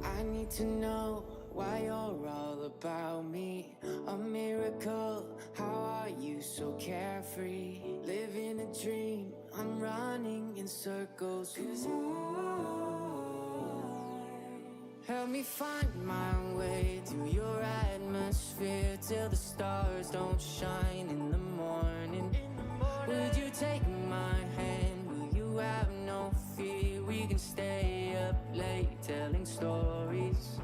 I need to know why you're all about me. A miracle, how are you so carefree? Living a dream, I'm running in circles. 'Cause help me find my way through your atmosphere till the stars don't shine in the morning. Would you take my hand? Will you have no fear? We can stay up late telling stories.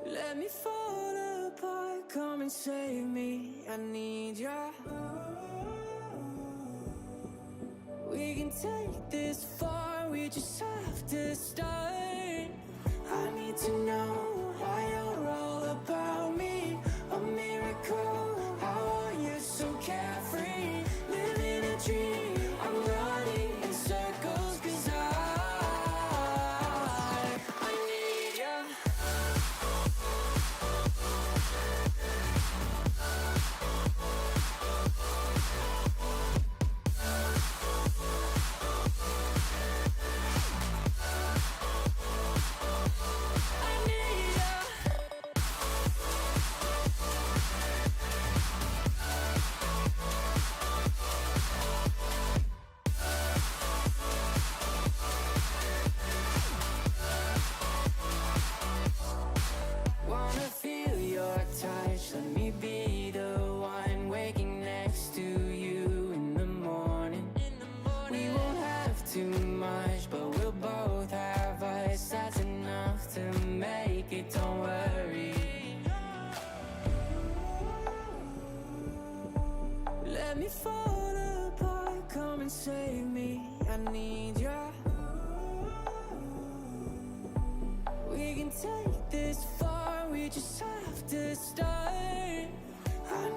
Let me fall apart, come and save me. I need ya. We can take this far, we just have to start. I need to know why you're all about me. A miracle, how are you so carefree? Living a dream, I'm running in circles. 'Cause I need ya. Wanna feel your touch, let me be the one waking next to you in the morning. We won't have too much, but we'll both have us. That's enough to make it, don't worry. Let me fall apart, come and save me. I need ya. We can take this far, we just have to start. I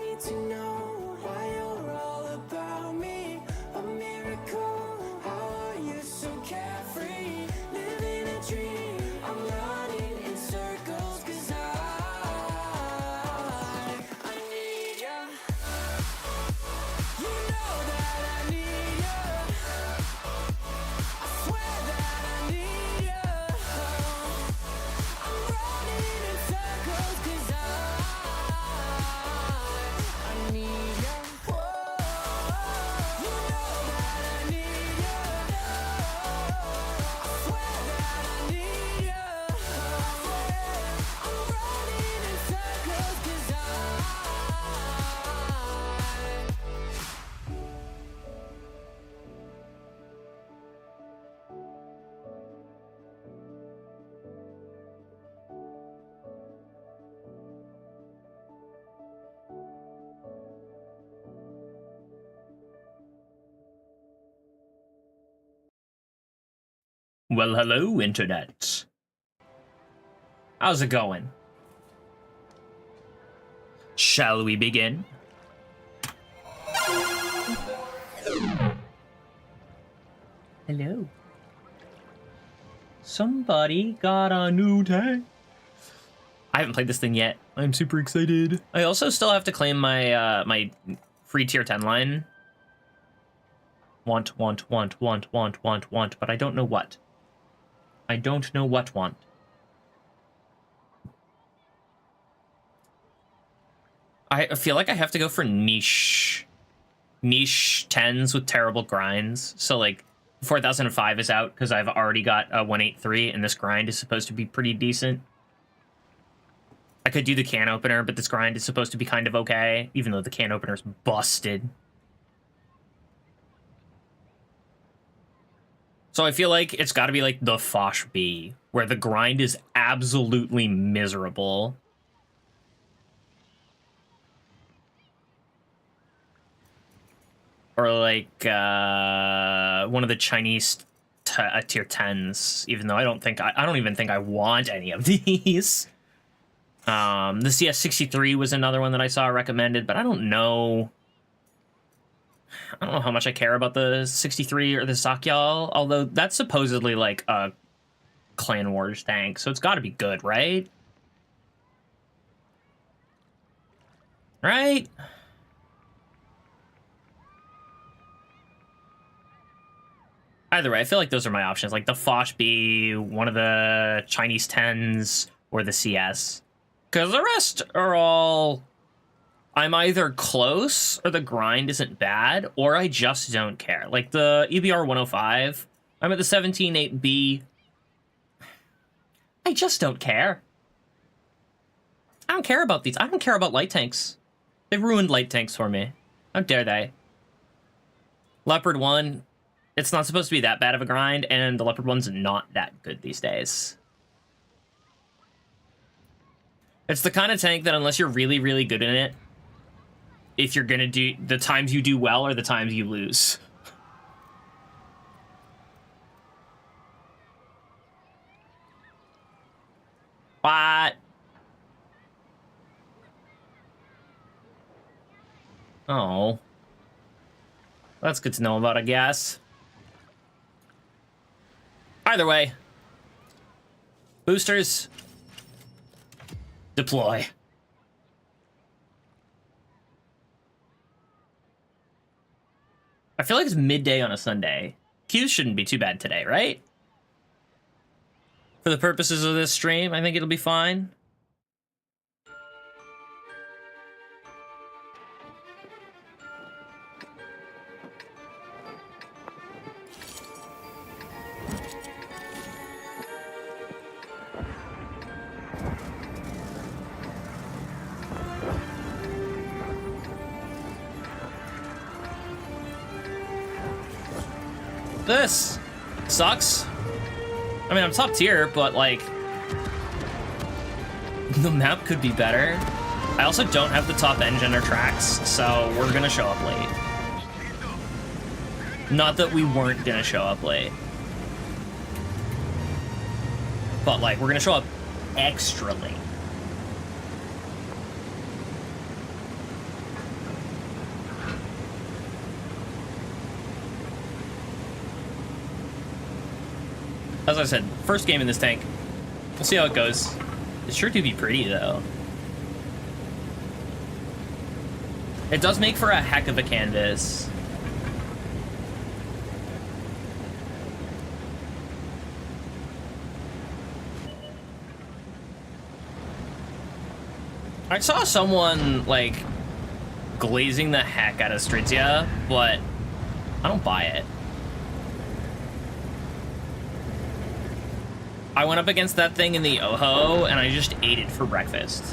need to know why you're all about me. A miracle, how are you so carefree? Living a dream, I'm running in circles. 'Cause I need ya. You know that I need ya. I swear that I need ya. I'm running in circles 'cause I need ya. You know that I need ya. I swear that I need ya. I'm running in circles 'cause Well, hello, Internet. How's it going? Shall we begin? Hello. Somebody got a new tank. I haven't played this thing yet. I'm super excited. I also still have to claim my my free tier 10 line. Want, but I don't know what. I don't know what want. I feel like I have to go for niche 10s with terrible grinds. So like 4005 is out because I've already got a 183 and this grind is supposed to be pretty decent. I could do the can opener, but this grind is supposed to be kind of okay, even though the can opener's busted. So I feel like it's got to be like the Fosh B, where the grind is absolutely miserable. Or like one of the Chinese tier 10s, even though I don't even think I want any of these. The CS63 was another one that I saw recommended, but I don't know how much I care about the 63 or the Sakyal, although that's supposedly like a Clan Wars tank, so it's got to be good, right? Right? Either way, I feel like those are my options, like the Foch B, one of the Chinese 10s, or the CS. Because the rest are all... I'm either close, or the grind isn't bad, or I just don't care. Like the EBR 105, I'm at the 17.8B. I just don't care. I don't care about these. I don't care about light tanks. They ruined light tanks for me. How dare they? Leopard 1, it's not supposed to be that bad of a grind, and the Leopard 1's not that good these days. It's the kind of tank that unless you're really, really good in it, if you're gonna do... the times you do well are the times you lose. What? Oh. That's good to know about, I guess. Either way. Boosters. Deploy. I feel like it's midday on a Sunday. Queues shouldn't be too bad today, right? For the purposes of this stream, I think it'll be fine. This sucks. I mean, I'm top tier, but like the map could be better. I also don't have the top engine or tracks, so we're gonna show up late. Not that we weren't gonna show up late, but like we're gonna show up extra late. As I said, first game in this tank. We'll see how it goes. It's sure to be pretty, though. It does make for a heck of a canvas. I saw someone, like, glazing the heck out of Stridzia, but I don't buy it. I went up against that thing in the Oho, and I just ate it for breakfast.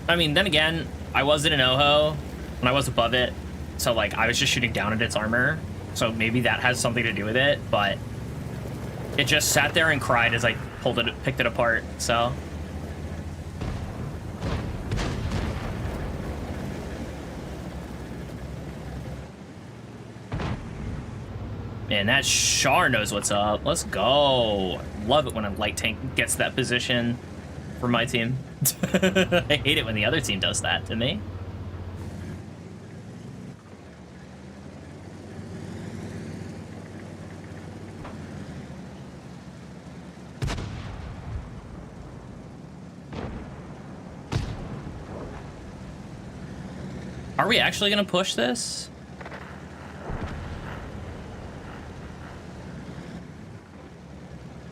I mean, then again, I was in an Oho, and I was above it, so, like, I was just shooting down at its armor, so maybe that has something to do with it, but it just sat there and cried as I picked it apart, so... Man, that Char knows what's up. Let's go. Love it when a light tank gets that position for my team. I hate it when the other team does that to me. Are we actually gonna push this?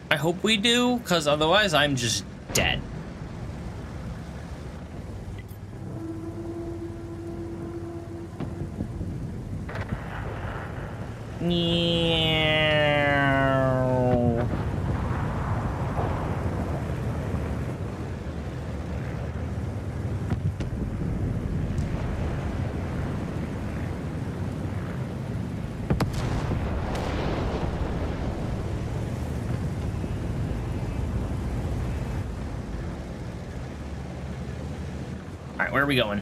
I hope we do, because otherwise I'm just dead. Meow. All right, where are we going?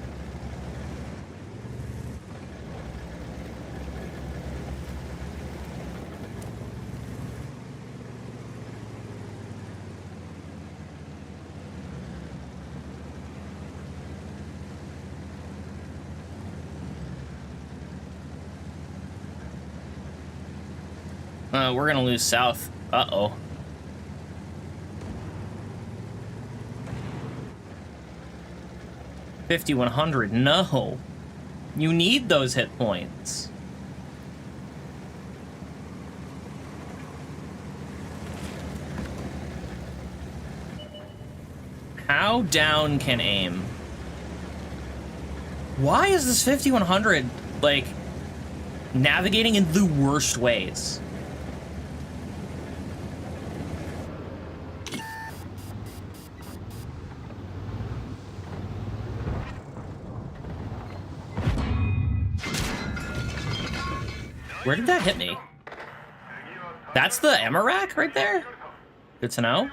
We're gonna lose south. Uh-oh. $5,100, no. You need those hit points. How down can aim? Why is this 5100 like navigating in the worst ways? Where did that hit me? That's the Amarak right there? Good to know.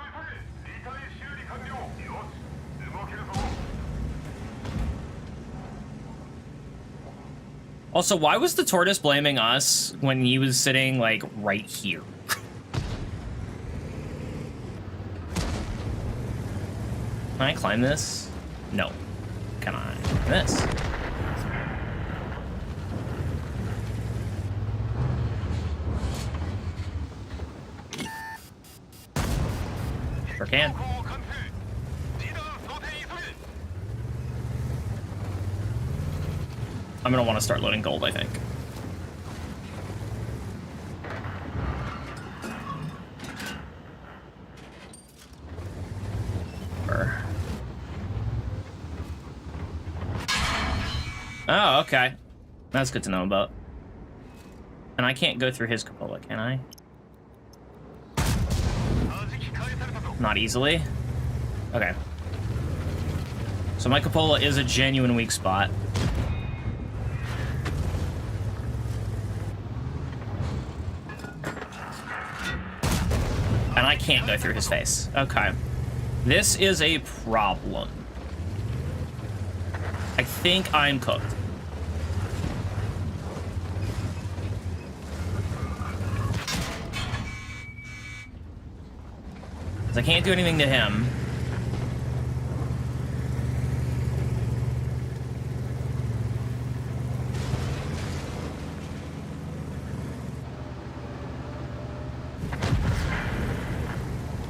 Also, why was the tortoise blaming us when he was sitting, like, right here? Can I climb this? No. Can I climb this? Sure can. I'm gonna want to start loading gold, I think. Oh, okay. That's good to know about. And I can't go through his cupola, can I? Not easily. Okay. So my cupola is a genuine weak spot. And I can't go through his face. Okay. This is a problem. I think I'm cooked. I can't do anything to him.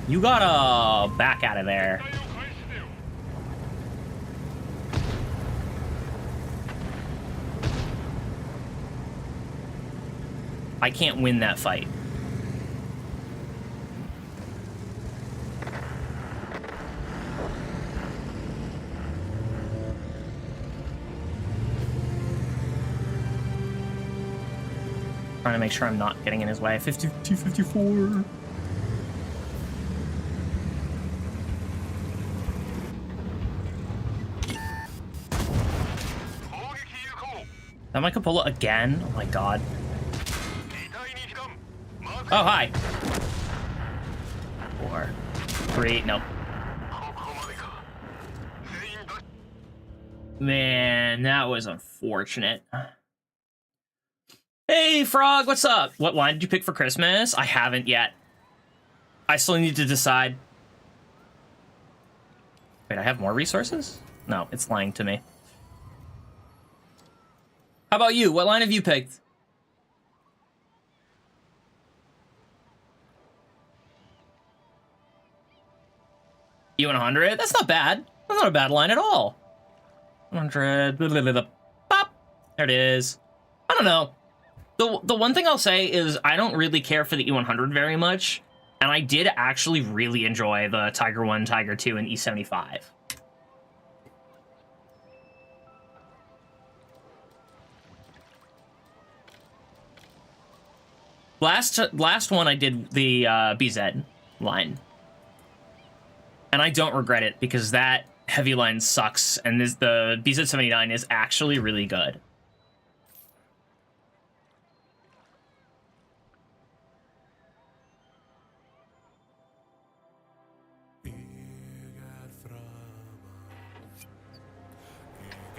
You gotta back out of there. I can't win that fight. Trying to make sure I'm not getting in his way. 52-54. That my cupola again? Oh my god. Oh, hi. 4, 3, nope. Man, that was unfortunate. Hey, Frog, what's up? What line did you pick for Christmas? I haven't yet. I still need to decide. Wait, I have more resources? No, it's lying to me. How about you? What line have you picked? E100? That's not bad. That's not a bad line at all. 100. Blah, blah, blah, blah. Pop. There it is. I don't know. The one thing I'll say is I don't really care for the E100 very much, and I did actually really enjoy the Tiger 1, Tiger 2, and E75. Last one I did the BZ line, and I don't regret it because that heavy line sucks, and the BZ79 is actually really good.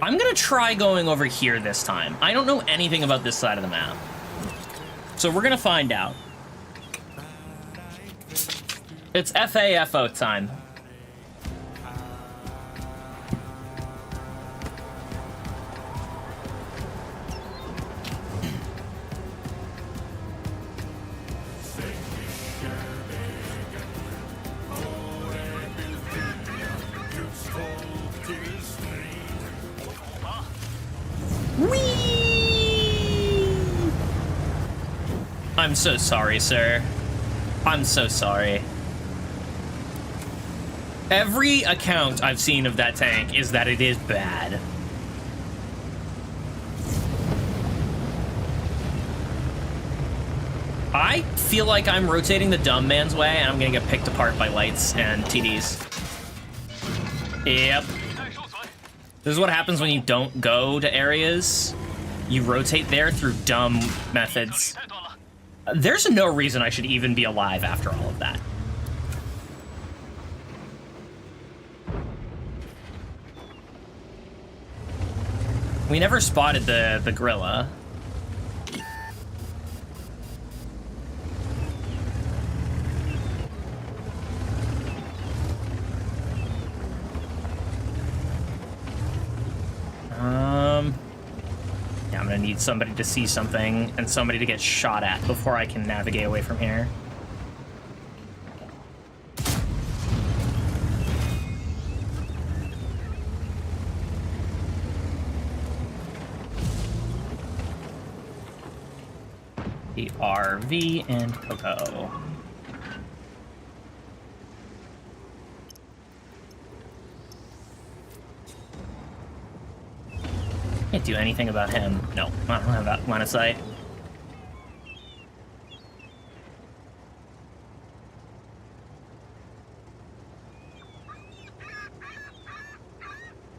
I'm gonna try going over here this time. I don't know anything about this side of the map, so we're gonna find out. It's FAFO time. Whee! I'm so sorry, sir. I'm so sorry. Every account I've seen of that tank is that it is bad. I feel like I'm rotating the dumb man's way, and I'm gonna get picked apart by lights and TDs. Yep. This is what happens when you don't go to areas. You rotate there through dumb methods. There's no reason I should even be alive after all of that. We never spotted the gorilla. Yeah, I'm gonna need somebody to see something and somebody to get shot at before I can navigate away from here. The RV and Coco. Can't do anything about him. No, I don't have that line of sight.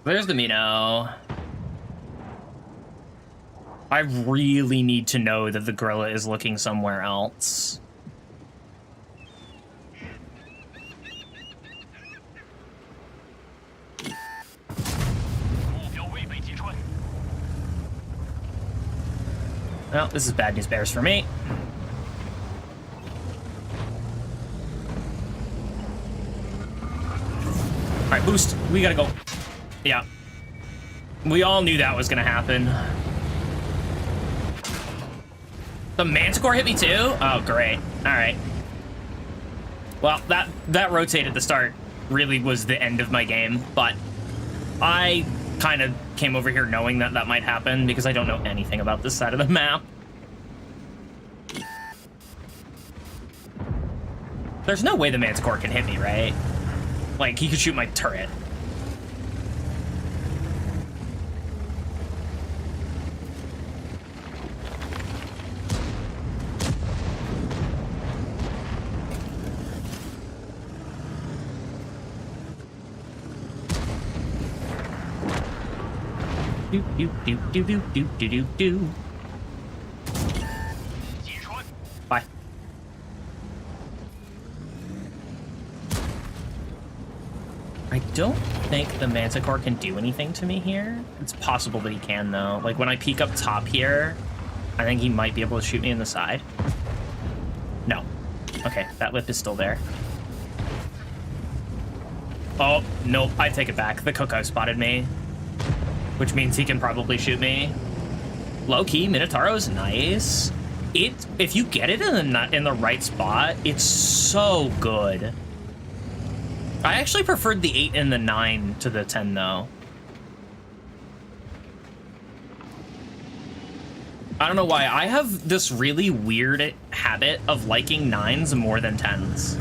There's the Mino. I really need to know that the gorilla is looking somewhere else. Well, this is bad news bears for me. All right, boost. We gotta go. Yeah. We all knew that was gonna happen. The Manticore hit me too? Oh, great. All right. Well, that rotate at the start really was the end of my game, but I kind of came over here knowing that that might happen because I don't know anything about this side of the map. There's no way the Manticore can hit me, right? Like, he could shoot my turret. Do do do do do do do do do. Bye. I don't think the Manticore can do anything to me here. It's possible that he can, though. Like, when I peek up top here, I think he might be able to shoot me in the side. No. Okay, that lip is still there. Oh, nope, I take it back. The Coco spotted me, which means he can probably shoot me. Low-key, Minotauro's nice. If you get it in the right spot, it's so good. I actually preferred the 8 and the 9 to the 10, though. I don't know why. I have this really weird habit of liking 9s more than 10s.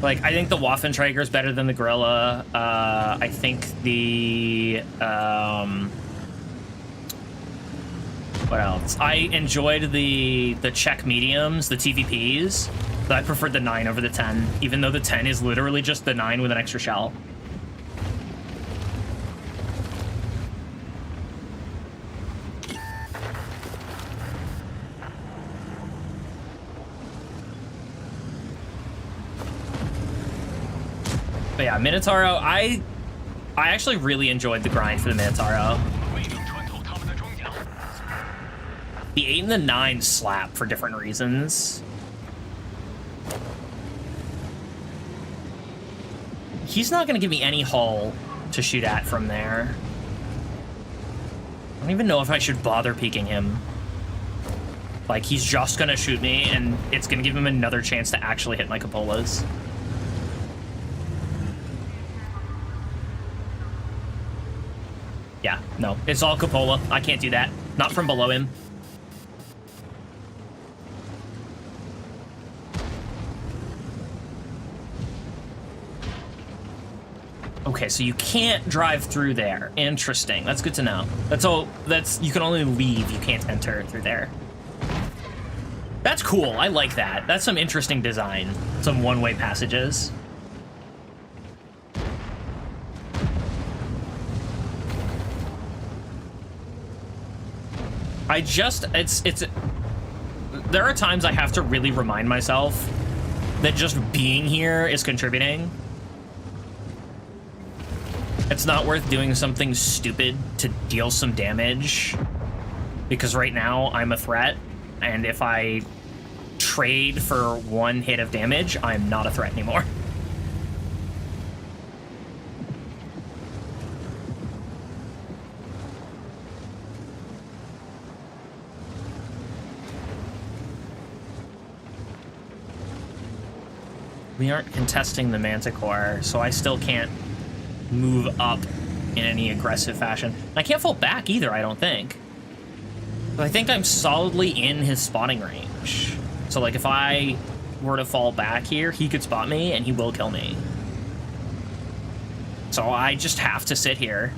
Like, I think the Waffentrager is better than the Gorilla. I think the... what else? I enjoyed the Czech mediums, the TVPs, but I preferred the 9 over the 10, even though the 10 is literally just the 9 with an extra shell. But yeah, Minotauro, I actually really enjoyed the grind for the Minotauro. The 8 and the 9 slap for different reasons. He's not going to give me any hull to shoot at from there. I don't even know if I should bother peeking him. Like, he's just going to shoot me, and it's going to give him another chance to actually hit my cupolas. Yeah, no. It's all cupola. I can't do that. Not from below him. Okay, so you can't drive through there. Interesting. That's good to know. That's all. That's, you can only leave. You can't enter through there. That's cool. I like that. That's some interesting design. Some one-way passages. There are times I have to really remind myself that just being here is contributing. It's not worth doing something stupid to deal some damage, because right now I'm a threat, and if I trade for one hit of damage, I'm not a threat anymore. We aren't contesting the Manticore, so I still can't move up in any aggressive fashion. I can't fall back either, I don't think. But I think I'm solidly in his spotting range. So, like, if I were to fall back here, he could spot me, and he will kill me. So I just have to sit here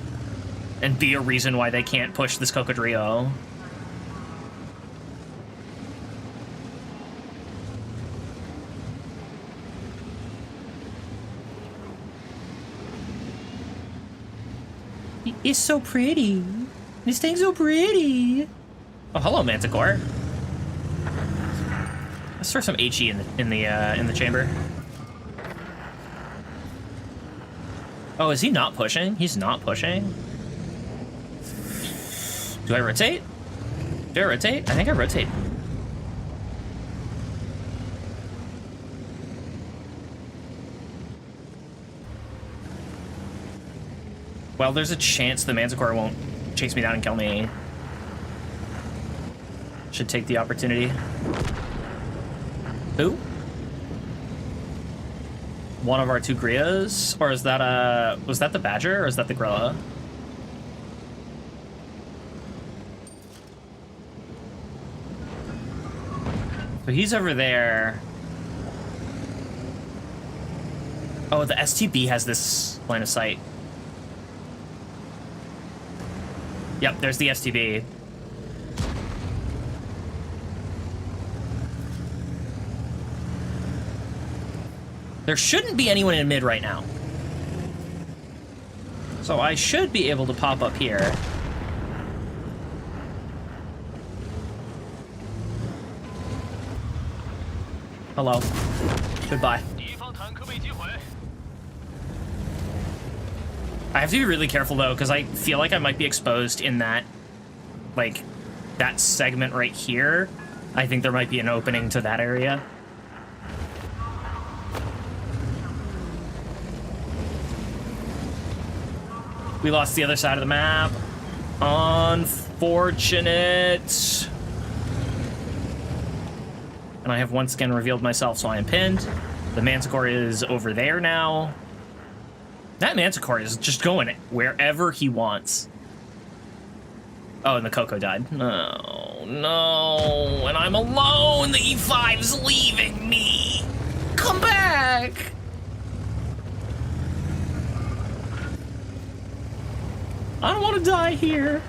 and be a reason why they can't push this Cocodrillo. It's so pretty. This thing's so pretty. Oh, hello, Manticore. Let's throw some HE in the chamber. Oh, is he not pushing? He's not pushing. Do I rotate? Do I rotate? I think I rotate. Well, there's a chance the Manticore won't chase me down and kill me. Should take the opportunity. Who? One of our two Grias? Or is that was that the Badger or is that the Gorilla? So he's over there. Oh, the STB has this line of sight. Yep, there's the STB. There shouldn't be anyone in mid right now. So I should be able to pop up here. Hello. Goodbye. I have to be really careful, though, because I feel like I might be exposed in that, like, that segment right here. I think there might be an opening to that area. We lost the other side of the map. Unfortunate. And I have once again revealed myself, so I am pinned. The Manticore is over there now. That Manticore is just going wherever he wants. Oh, and the Coco died. No, no. And I'm alone. The E5's leaving me. Come back. I don't want to die here.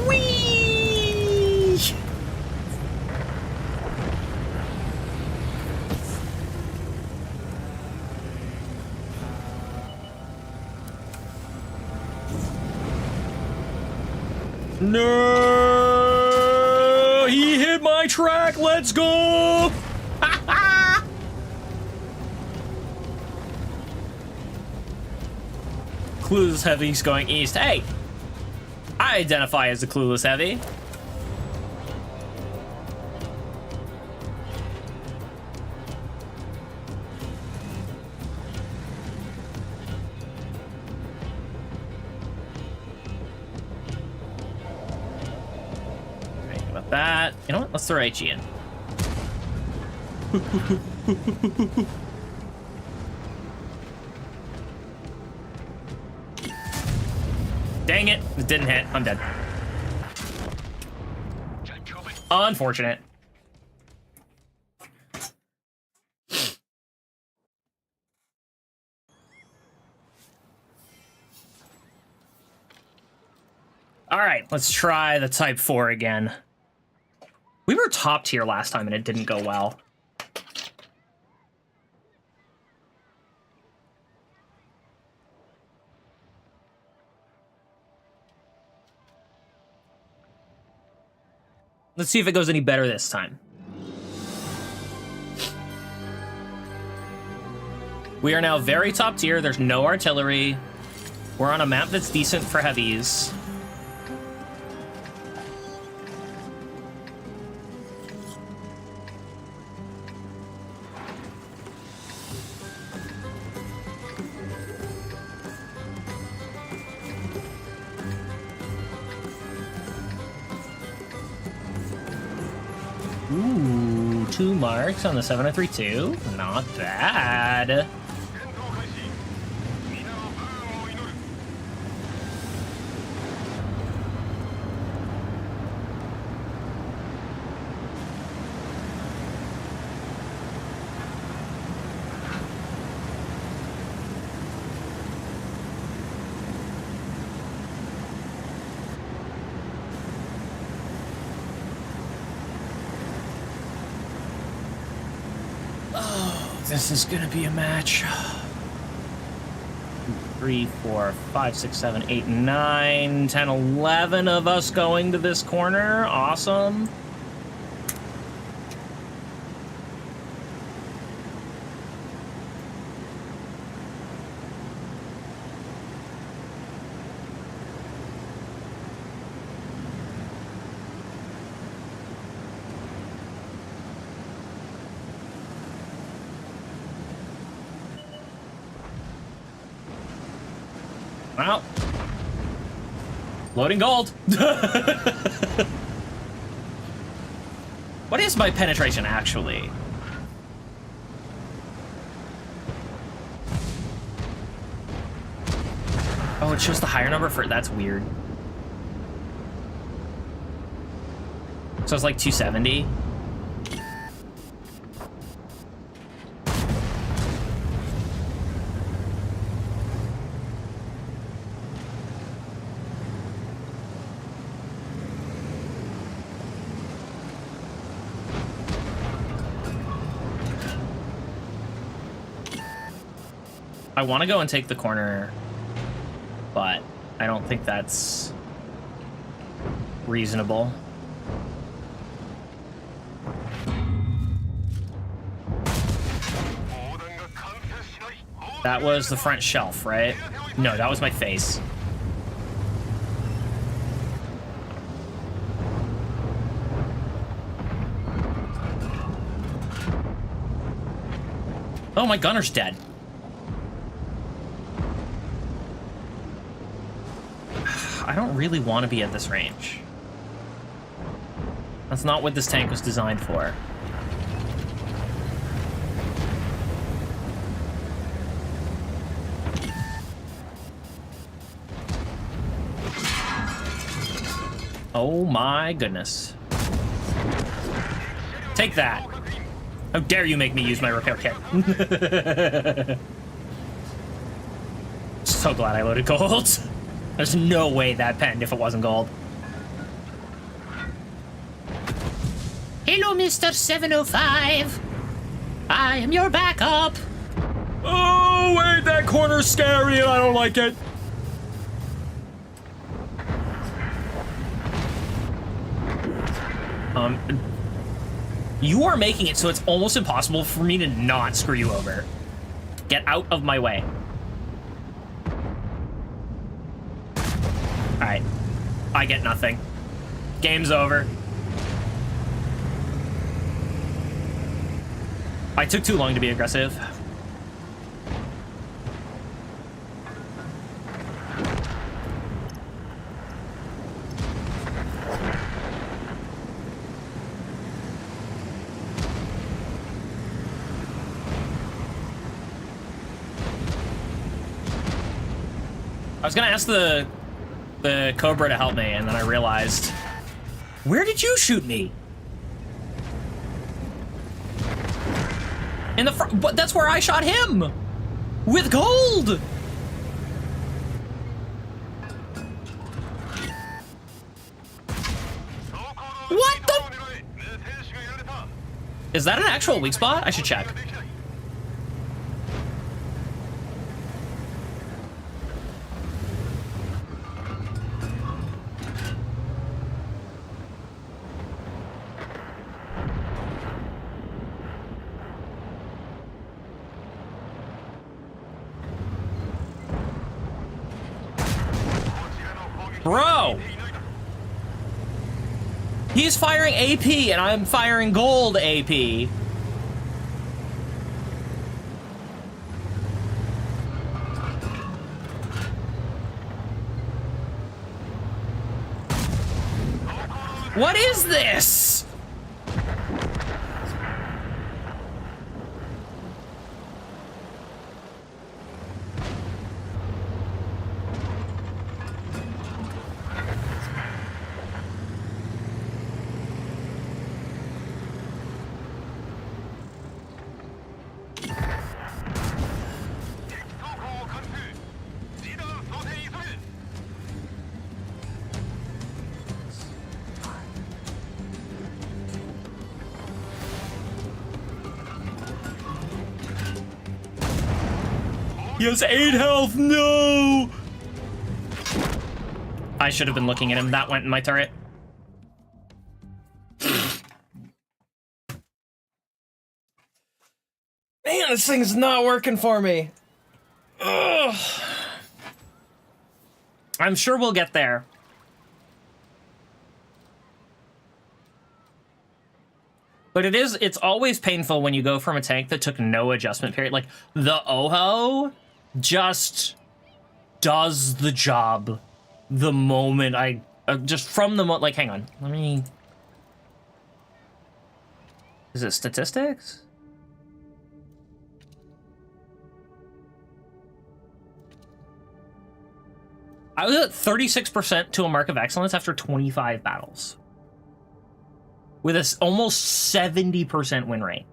Whee! No! He hit my track! Let's go! Clueless Heavy's going east. Hey! I identify as the Clueless Heavy. Right, about that. You know what? Let's throw HE in. Dang it. It didn't hit. I'm dead. Unfortunate. All right, let's try the Type 4 again. We were top tier last time and it didn't go well. Let's see if it goes any better this time. We are now very top tier. There's no artillery. We're on a map that's decent for heavies. Ooh, 2 marks on the 7032. Not bad. This is gonna be a match. 3, 4, 5, 6, 7, 8, 9, 10, 11 of us going to this corner. Awesome. Well, loading gold. What is my penetration actually? Oh, it shows the higher number for that's weird. So it's like 270. I want to go and take the corner, but I don't think that's reasonable. That was the front shelf, right? No, that was my face. Oh, my gunner's dead. I don't really want to be at this range. That's not what this tank was designed for. Oh my goodness. Take that. How dare you make me use my repair kit. So glad I loaded gold. There's no way that penned if it wasn't gold. Hello, Mr. 705. I am your backup. Oh, wait, that corner's scary and I don't like it. You are making it so it's almost impossible for me to not screw you over. Get out of my way. Alright. I get nothing. Game's over. I took too long to be aggressive. I was gonna ask the the Cobra to help me, and then I realized, where did you shoot me? In the front. But that's where I shot him with gold. What the? Is that an actual weak spot? I should check. Bro! He's firing AP and I'm firing gold AP. What is this? He has 8 health, no! I should have been looking at him. That went in my turret. Man, this thing's not working for me. Ugh. I'm sure we'll get there. But it's always painful when you go from a tank that took no adjustment period. Like, the Oho just does the job the moment just from the moment, like, hang on, let me, is it statistics? I was at 36% to a mark of excellence after 25 battles. With a almost 70% win rate.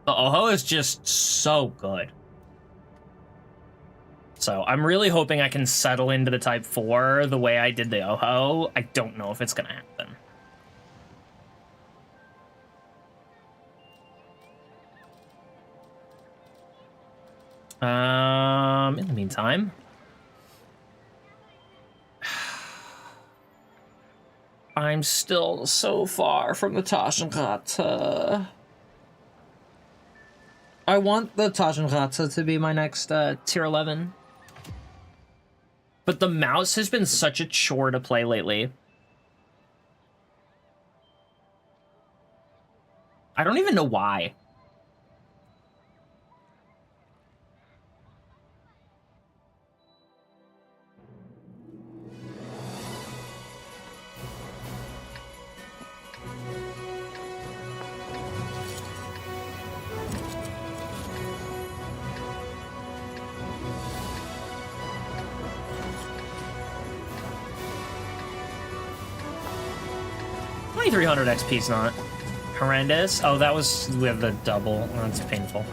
The Oho is just so good. So I'm really hoping I can settle into the Type 4 the way I did the Oho. I don't know if it's gonna happen. In the meantime, I'm still so far from the Taschenrate. I want the Taschenrate to be my next tier 11. But the mouse has been such a chore to play lately. I don't even know why. $2,300 XP is not horrendous. Oh, that was with the double. That's painful.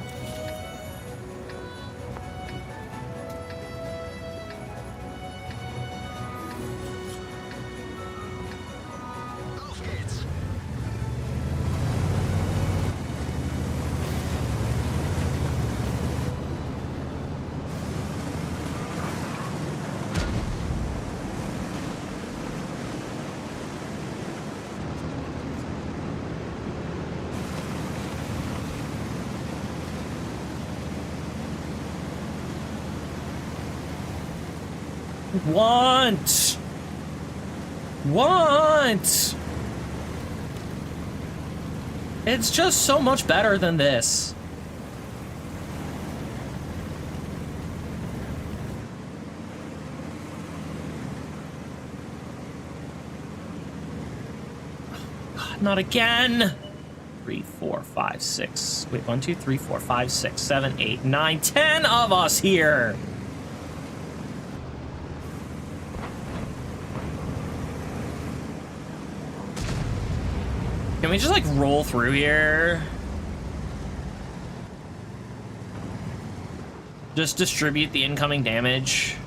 Want! It's just so much better than this. Not again. 3, 4, 5, 6. Wait, 1, 2, 3, 4, 5, 6, 7, 8, 9, 10 of us here. Can we just like roll through here? Just distribute the incoming damage.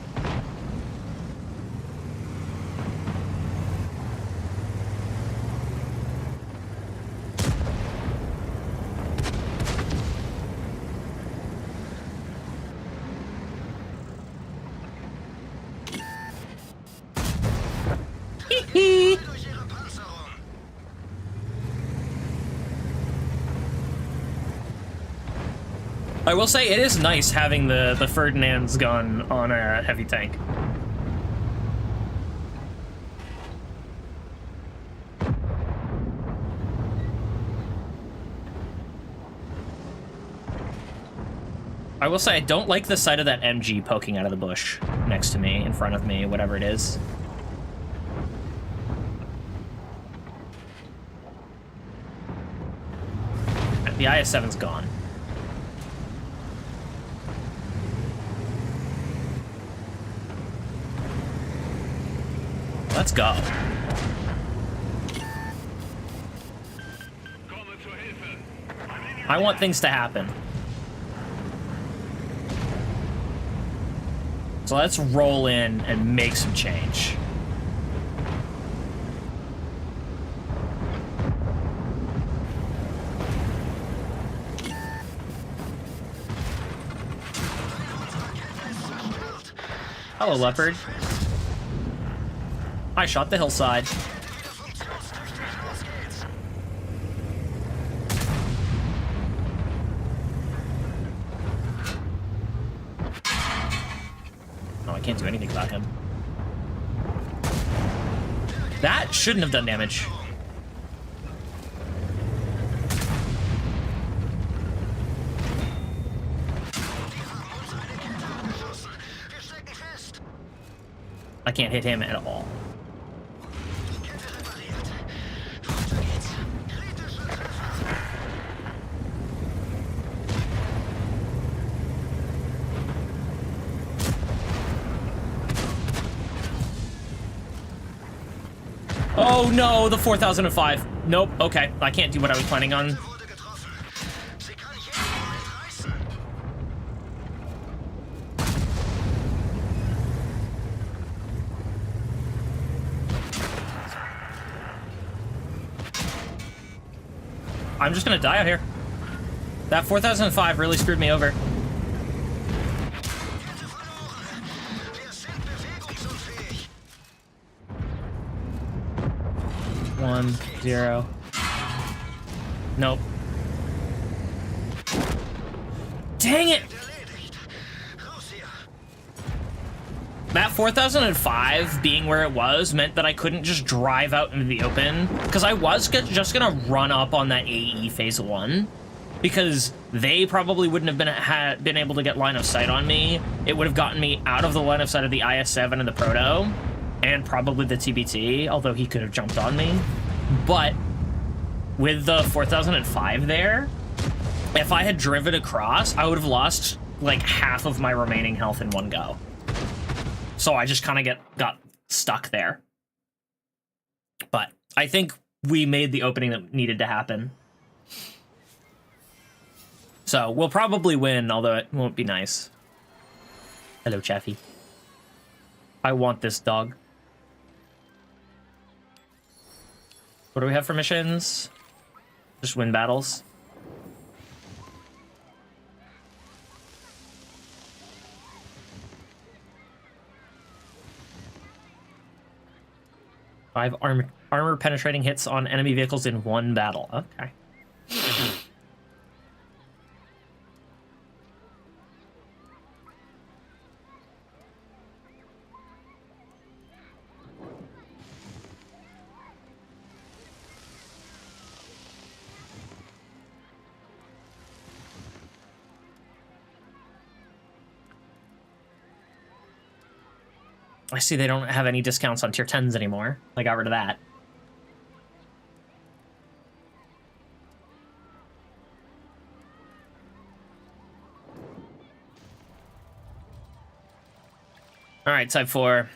I will say it is nice having the Ferdinand's gun on a heavy tank. I will say I don't like the sight of that MG poking out of the bush next to me, in front of me, whatever it is. The IS-7's gone. Let's go. I want things to happen. So let's roll in and make some change. Hello, Leopard. I shot the hillside. Oh, I can't do anything about him. That shouldn't have done damage. I can't hit him at all. Oh no, the 4005. Nope, okay. I can't do what I was planning on. I'm just gonna die out here. That 4005 really screwed me over. One, 0. Nope. Dang it! That 4005 being where it was meant that I couldn't just drive out into the open, because I was just gonna run up on that AE phase 1, because they probably wouldn't have been able to get line of sight on me. It would have gotten me out of the line of sight of the IS-7 and the Proto, and probably the TBT, although he could have jumped on me. But with the 4005 there, if I had driven across, I would have lost like half of my remaining health in one go. So I just kind of got stuck there. But I think we made the opening that needed to happen. So we'll probably win, although it won't be nice. Hello, Chaffee. I want this dog. What do we have for missions? Just win battles. Five armor penetrating hits on enemy vehicles in one battle. Okay. I see they don't have any discounts on tier 10s anymore. I got rid of that. All right, Type 4.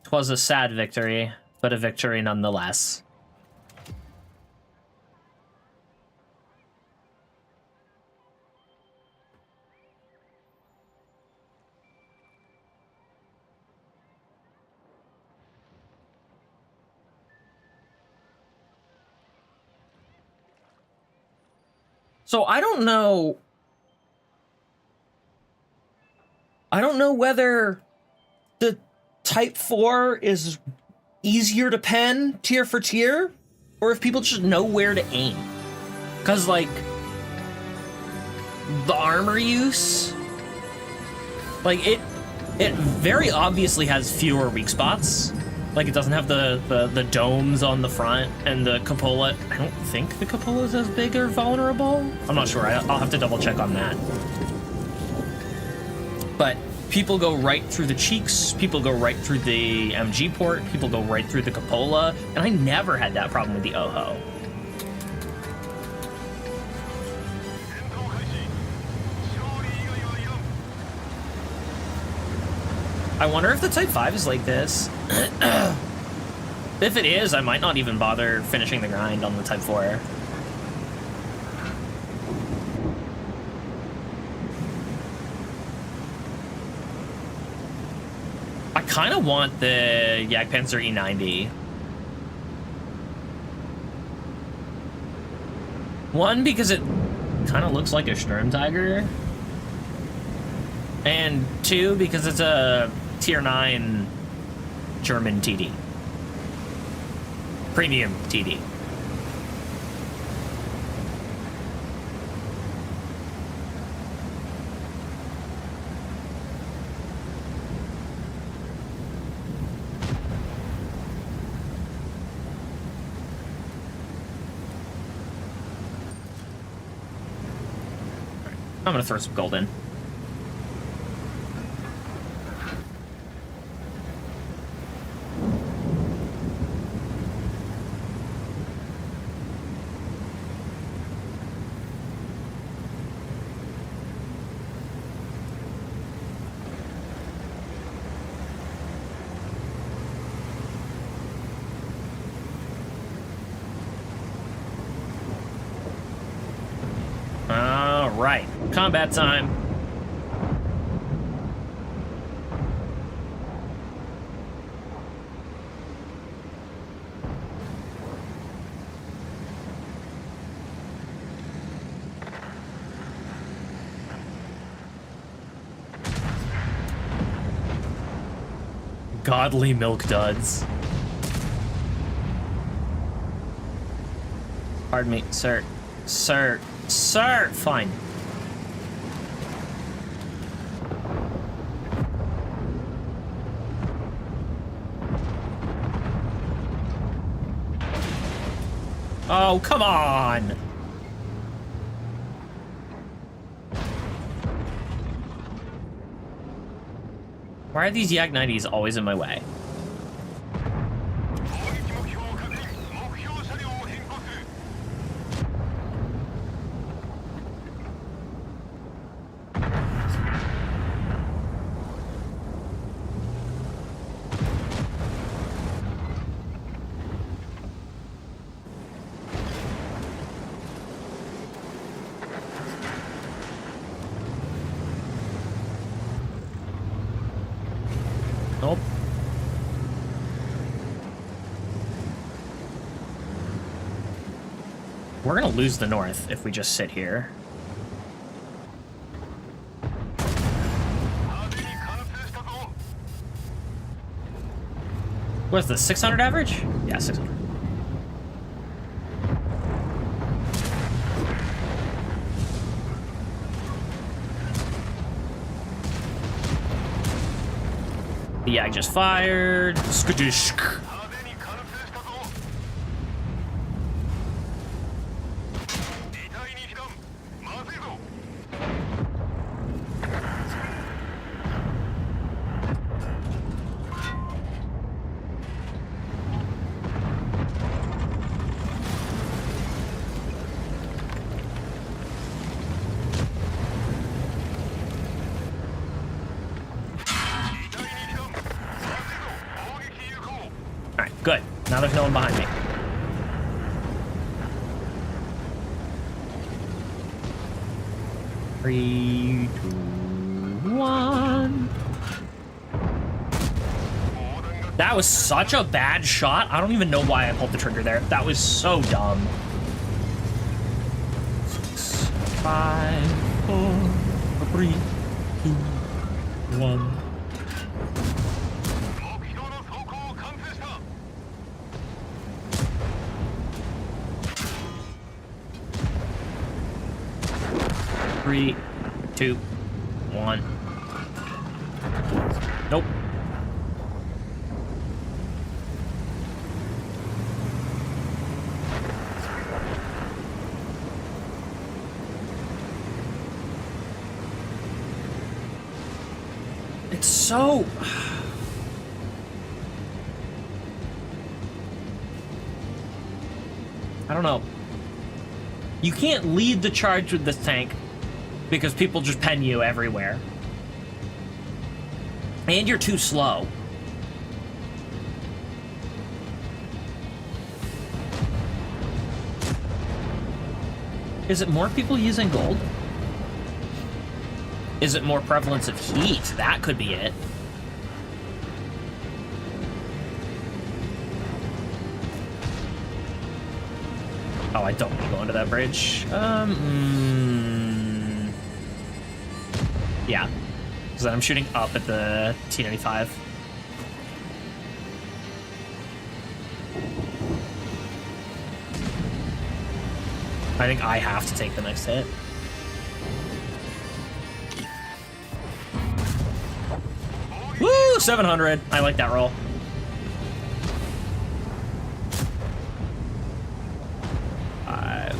'Twas a sad victory, but a victory nonetheless. So I don't know whether the Type 4 is easier to pen tier for tier, or if people just know where to aim. Because, like, the armor use, like, it very obviously has fewer weak spots. Like, it doesn't have the domes on the front, and the cupola. I don't think the cupola is as big or vulnerable. I'm not sure. I'll have to double check on that. But people go right through the cheeks, people go right through the MG port, people go right through the cupola, and I never had that problem with the Oho. I wonder if the Type 5 is like this. If it is, I might not even bother finishing the grind on the Type 4. I kind of want the Jagdpanzer E90. One, because it kind of looks like a Sturmtiger. And two, because it's a tier 9 German TD. Premium TD. I'm gonna throw some gold in. All right, combat time. Godly milk duds. Pardon me, sir. Sir. Sir! Fine. Oh, come on! Why are these Yak 90s always in my way? Nope. We're gonna lose the north if we just sit here. What's the 600 average? Yeah, 600. The Yak just fired. Skadoosh. Now there's no one behind me. Three, two, one. That was such a bad shot. I don't even know why I pulled the trigger there. That was so dumb. 6, 5, 4, 3, 2, 1. Three, two, one. Nope. It's so... I don't know. You can't lead the charge with this tank because people just pen you everywhere. And you're too slow. Is it more people using gold? Is it more prevalence of heat? That could be it. Oh, I don't want to go under that bridge. Yeah. Because then I'm shooting up at the T-95. I think I have to take the next hit. Woo! 700. I like that roll. Five,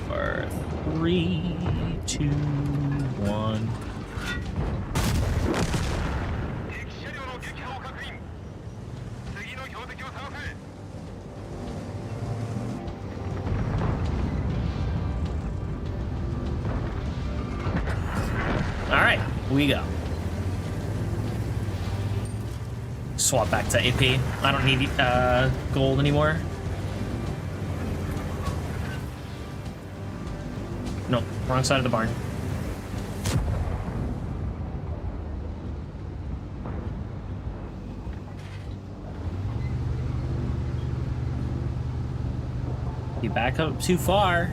4, 3, 2, 1. All right, we go. Swap back to AP. I don't need gold anymore. Nope, wrong side of the barn. You back up too far.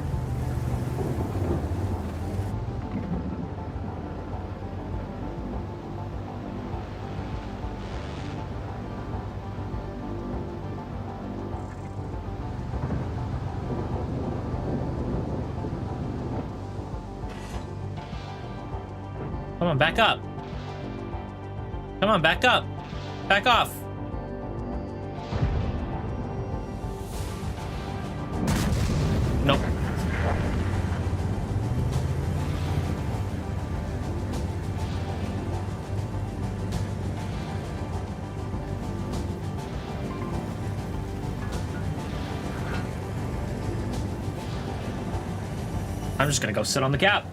Come on, back up. Come on, back up. Back off. Nope. I'm just gonna go sit on the cap.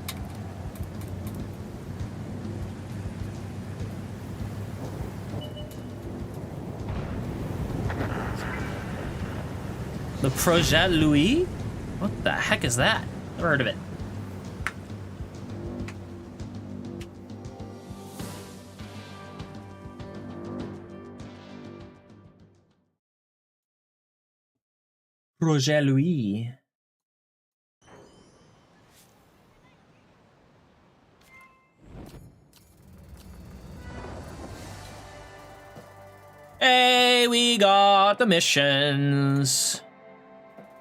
The Projet Louis? What the heck is that? Never heard of it. Projet Louis. Hey, we got the missions.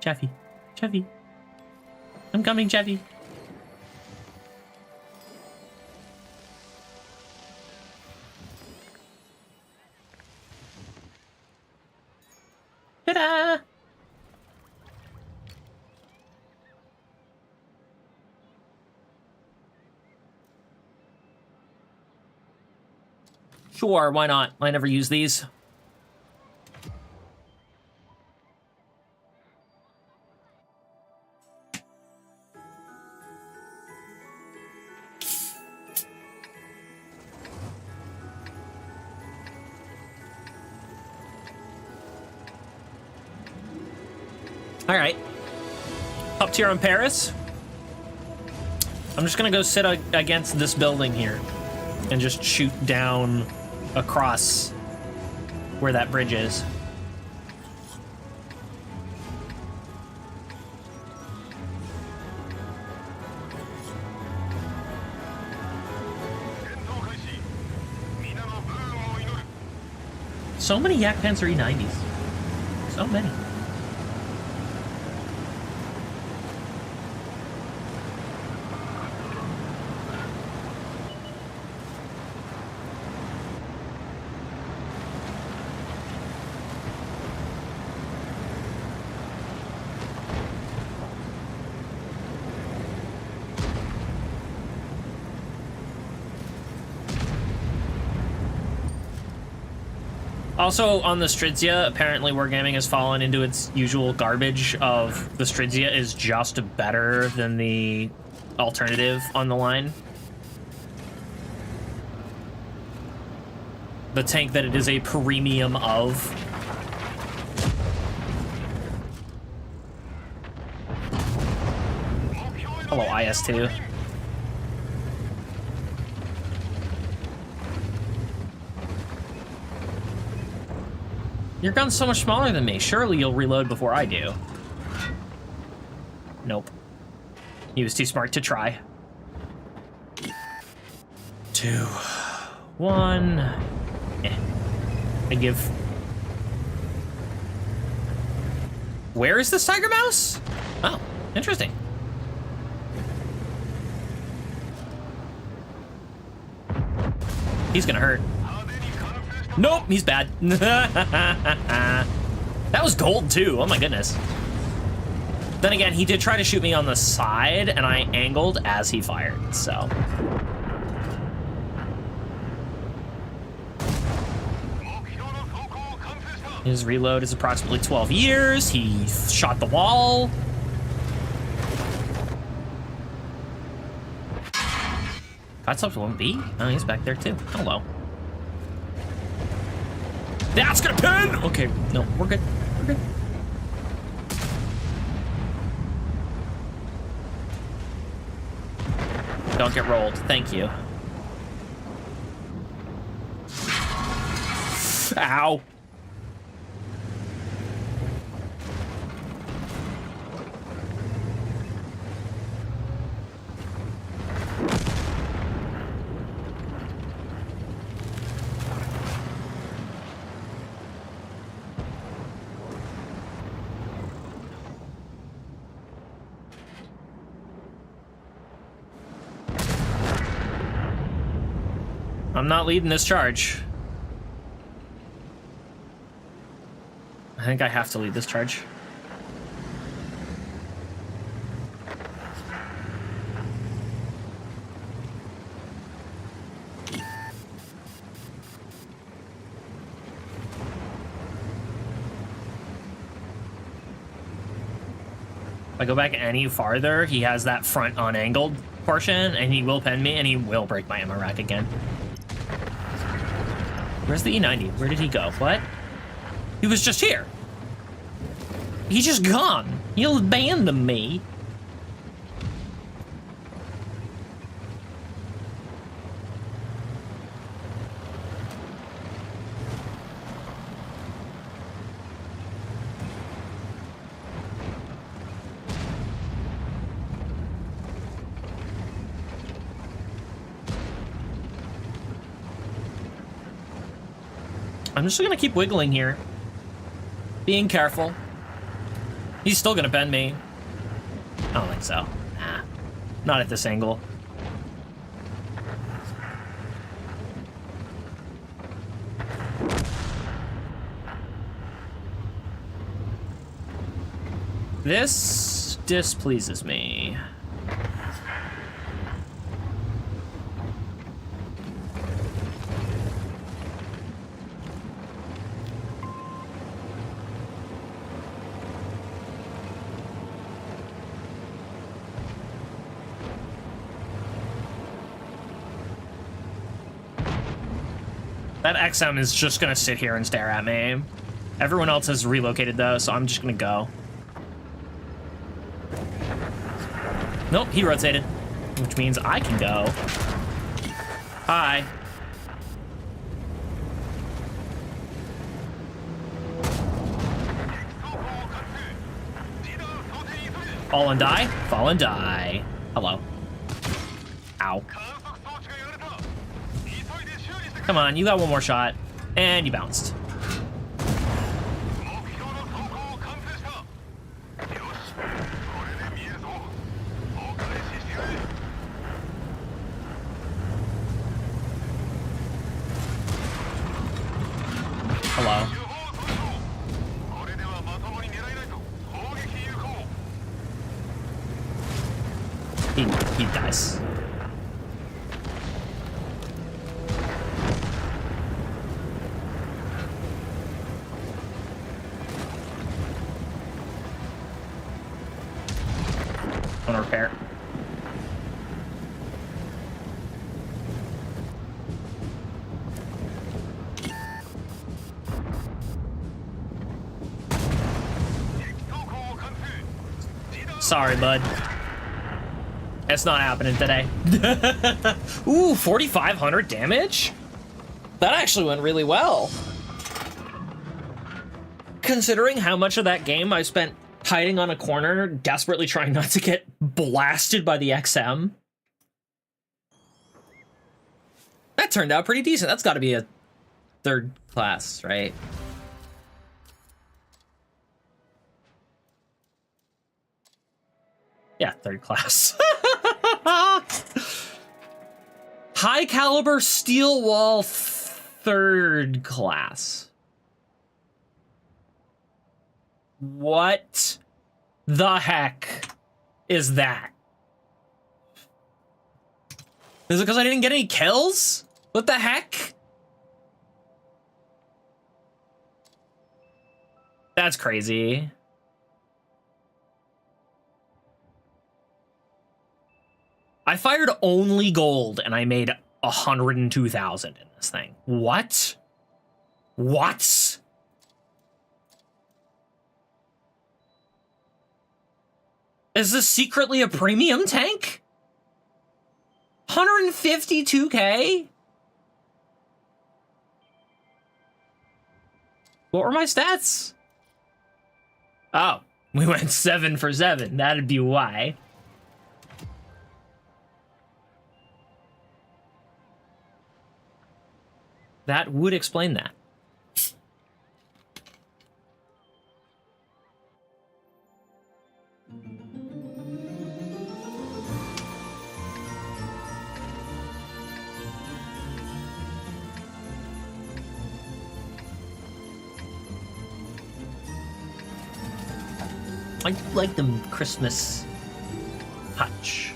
Jeffy, Jeffy. I'm coming, Jeffy. Ta-da! Sure, why not? I never use these. All right. Up tier on Paris. I'm just gonna go sit against this building here and just shoot down across where that bridge is. So many Yak Panzer E90s. So many. Also, on the Stridzia, apparently Wargaming has fallen into its usual garbage of the Stridzia is just better than the alternative on the line. The tank that it is a premium of. Hello, IS-2. Your gun's so much smaller than me. Surely you'll reload before I do. Nope. He was too smart to try. 2, 1. I give. Where is this tiger mouse? Oh, interesting. He's gonna hurt. Nope, he's bad. That was gold too, oh my goodness. Then again, he did try to shoot me on the side and I angled as he fired, so. His reload is approximately 12 years. He shot the wall. That's up to 1B? Oh, he's back there too. Hello. That's gonna pin! Okay, no, we're good. We're good. Don't get rolled. Thank you. Ow. I'm not leading this charge. I think I have to lead this charge. If I go back any farther, he has that front unangled portion, and he will pen me, and he will break my ammo rack again. Where's the E90? Where did he go? What? He was just here. He just gone. He abandoned me. I'm just gonna keep wiggling here. Being careful. He's still gonna bend me. I don't think so. Nah. Not at this angle. This displeases me. That XM is just gonna sit here and stare at me. Everyone else has relocated though, so I'm just gonna go. Nope, he rotated, which means I can go. Hi. Fall and die? Fall and die. Hello. Ow. Come on, you got one more shot. And you bounced. Hello. He dies. Want to repair. Sorry, bud. It's not happening today. Ooh, 4,500 damage? That actually went really well. Considering how much of that game I spent hiding on a corner, desperately trying not to get blasted by the XM. That turned out pretty decent. That's got to be a third class, right? Yeah, third class. High caliber steel wall, third class. What the heck is that? Is it because I didn't get any kills? What the heck? That's crazy. I fired only gold and I made 102,000 in this thing. What? What? Is this secretly a premium tank? 152k? What were my stats? Oh, we went 7 for 7. That'd be why. That would explain that. I do like the Christmas touch.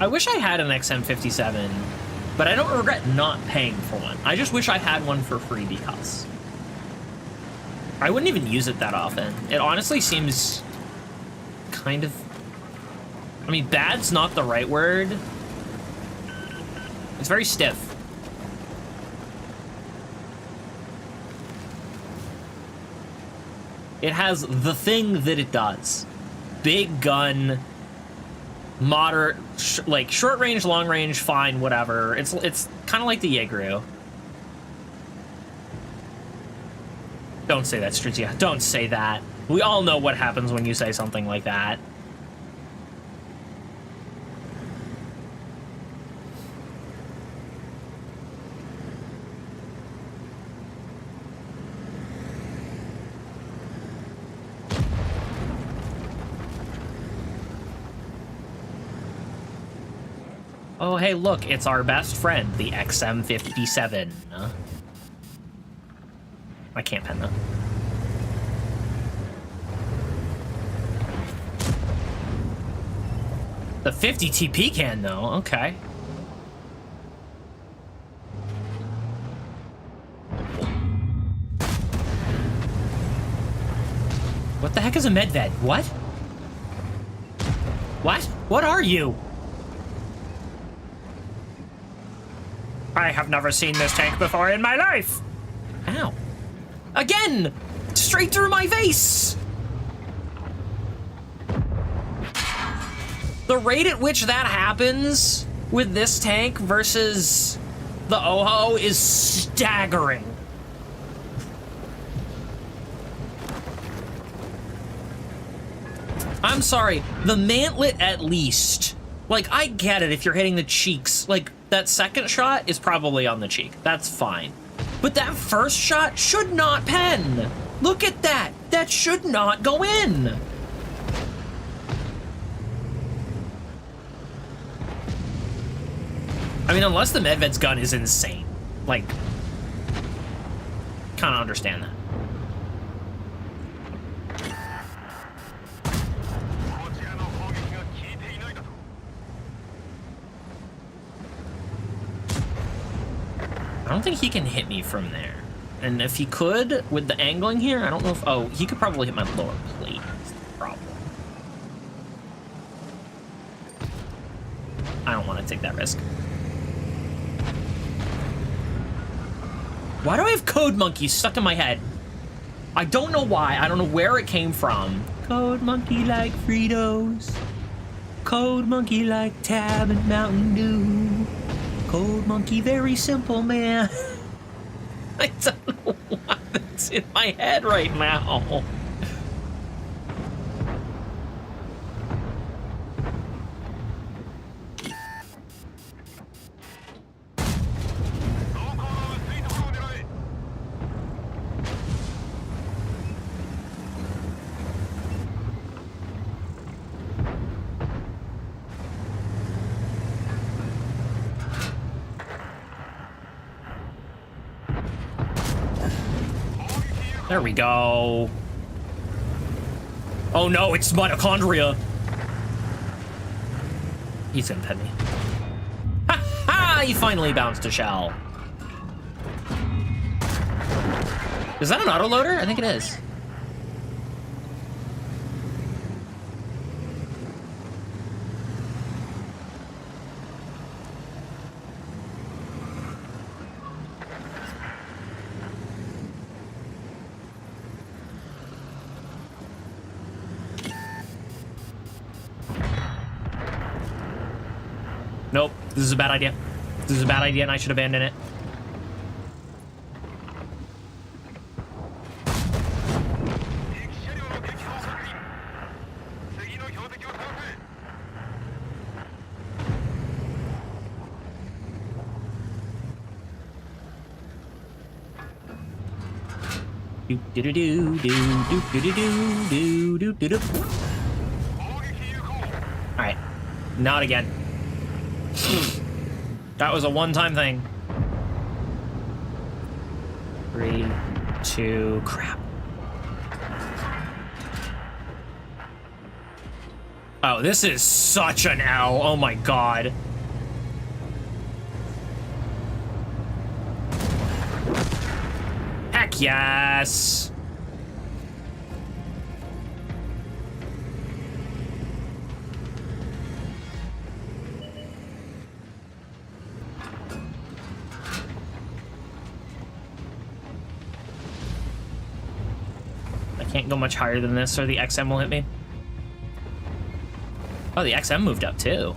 I wish I had an XM57, but I don't regret not paying for one. I just wish I had one for free because I wouldn't even use it that often. It honestly seems kind of... I mean, bad's not the right word. It's very stiff. It has the thing that it does. Big gun, moderate, like short range, long range, fine, whatever. It's kind of like the Jaeger. Don't say that, Strizia. Don't say that. We all know what happens when you say something like that. Oh, hey, look, it's our best friend, the XM57. I can't pen that. The 50 TP can, though. Okay. What the heck is a medved? What? What? What are you? I have never seen this tank before in my life. Ow. Again! Straight through my face! The rate at which that happens with this tank versus the Oho is staggering. I'm sorry, the mantlet at least. Like, I get it if you're hitting the cheeks. Like, that second shot is probably on the cheek. That's fine. But that first shot should not pen. Look at that. That should not go in. I mean, unless the Medved's gun is insane. Like, kind of understand that. I don't think he can hit me from there. And if he could, with the angling here, I don't know if... Oh, he could probably hit my lower plate. That's the problem. I don't want to take that risk. Why do I have Code Monkey stuck in my head? I don't know why. I don't know where it came from. Code Monkey like Fritos. Code Monkey like Tab and Mountain Dew. Code Monkey, very simple, man. I don't know why that's in my head right now. There we go. Oh no, it's mitochondria. He's gonna pet me. Ha ha! He finally bounced a shell. Is that an autoloader? I think it is. Nope, this is a bad idea. This is a bad idea and I should abandon it. Do do do do do do do do do do do. All right, not again. That was a one-time thing. 3, 2, crap. Oh, this is such an L. Oh my god. Heck yes. Can't go much higher than this or the XM will hit me. Oh, the XM moved up too.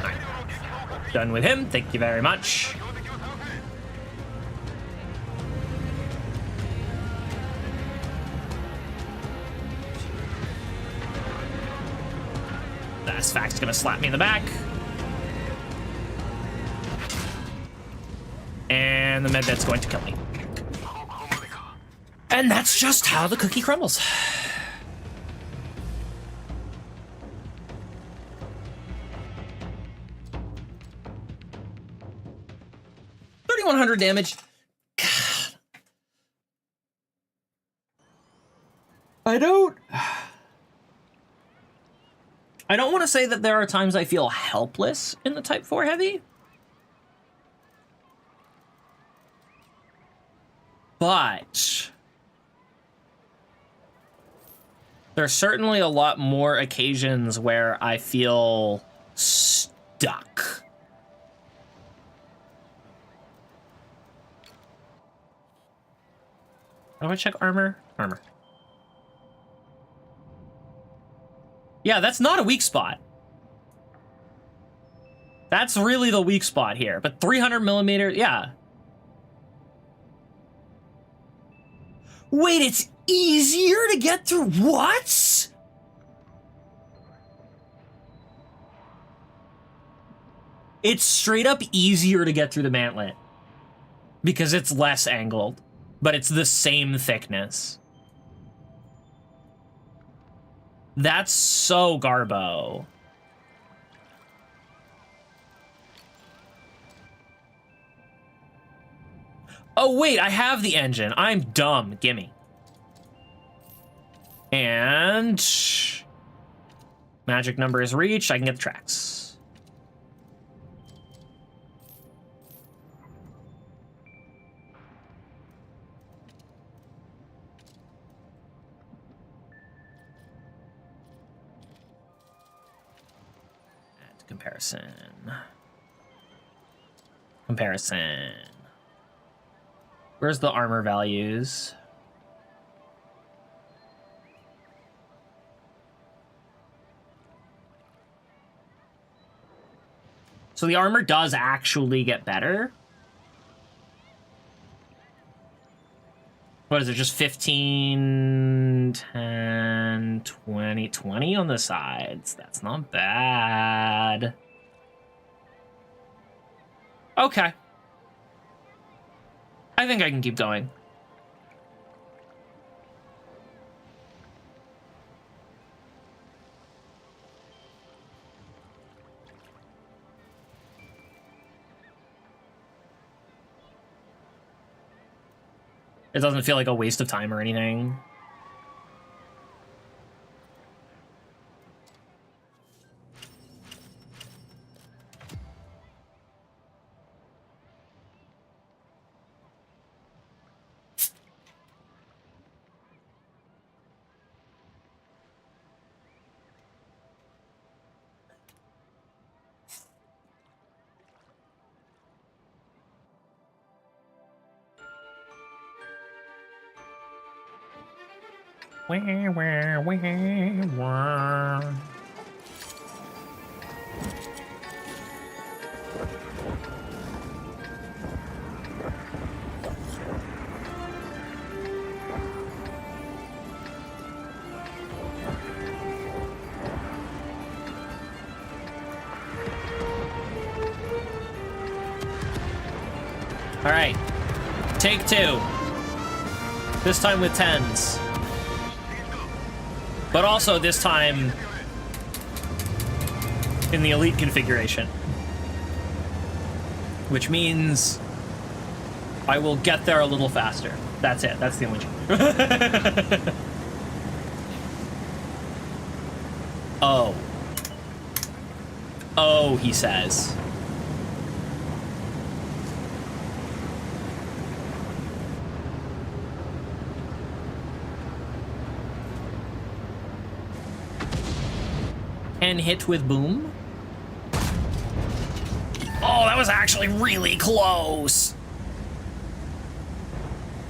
Right. Done with him. Thank you very much. Fact's gonna slap me in the back. And the Medved's going to kill me. And that's just how the cookie crumbles. 3,100 damage. God. I don't want to say that there are times I feel helpless in the Type 4 Heavy. But there are certainly a lot more occasions where I feel stuck. How do I check armor? Armor. Yeah, that's not a weak spot. That's really the weak spot here. But 300 millimeters, yeah. Wait, it's easier to get through what? It's straight up easier to get through the mantlet because it's less angled, but it's the same thickness. That's so garbo. Oh, wait, I have the engine. I'm dumb. Gimme. And magic number is reached. I can get the tracks. And comparison. Comparison. Where's the armor values? So the armor does actually get better. What is it? Just 15, 10, 20, 20 on the sides. That's not bad. Okay. I think I can keep going. It doesn't feel like a waste of time or anything. All right, take two. This time with 10s. But also this time in the elite configuration. Which means I will get there a little faster. That's it. That's the only change. Oh. Oh, he says. And hit with boom. Oh, that was actually really close.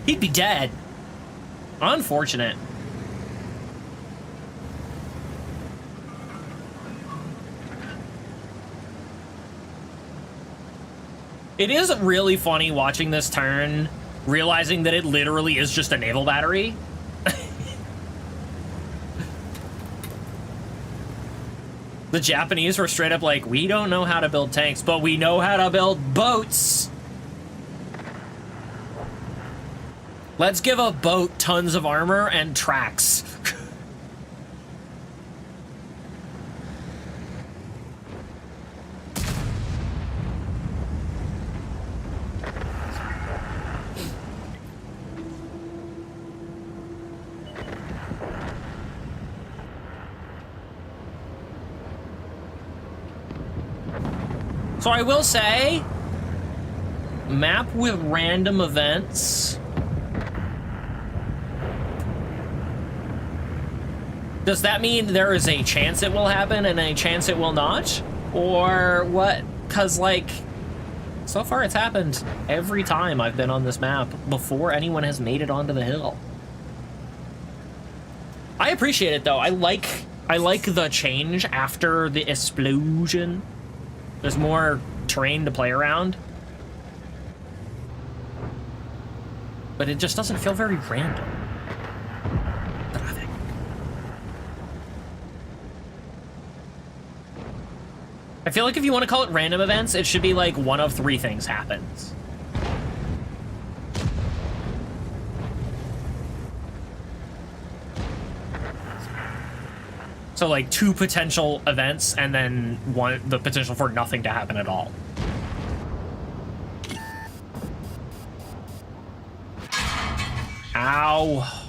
He'd be dead. Unfortunate. It is really funny watching this turn, realizing that it literally is just a naval battery. The Japanese were straight up like, we don't know how to build tanks, but we know how to build boats. Let's give a boat tons of armor and tracks. So I will say, map with random events. Does that mean there is a chance it will happen and a chance it will not? Or what? Because, like, so far it's happened every time I've been on this map before anyone has made it onto the hill. I appreciate it, though. I like the change after the explosion. There's more terrain to play around. But it just doesn't feel very random. I feel like if you want to call it random events, it should be like one of three things happens. So like two potential events and then the potential for nothing to happen at all. Ow.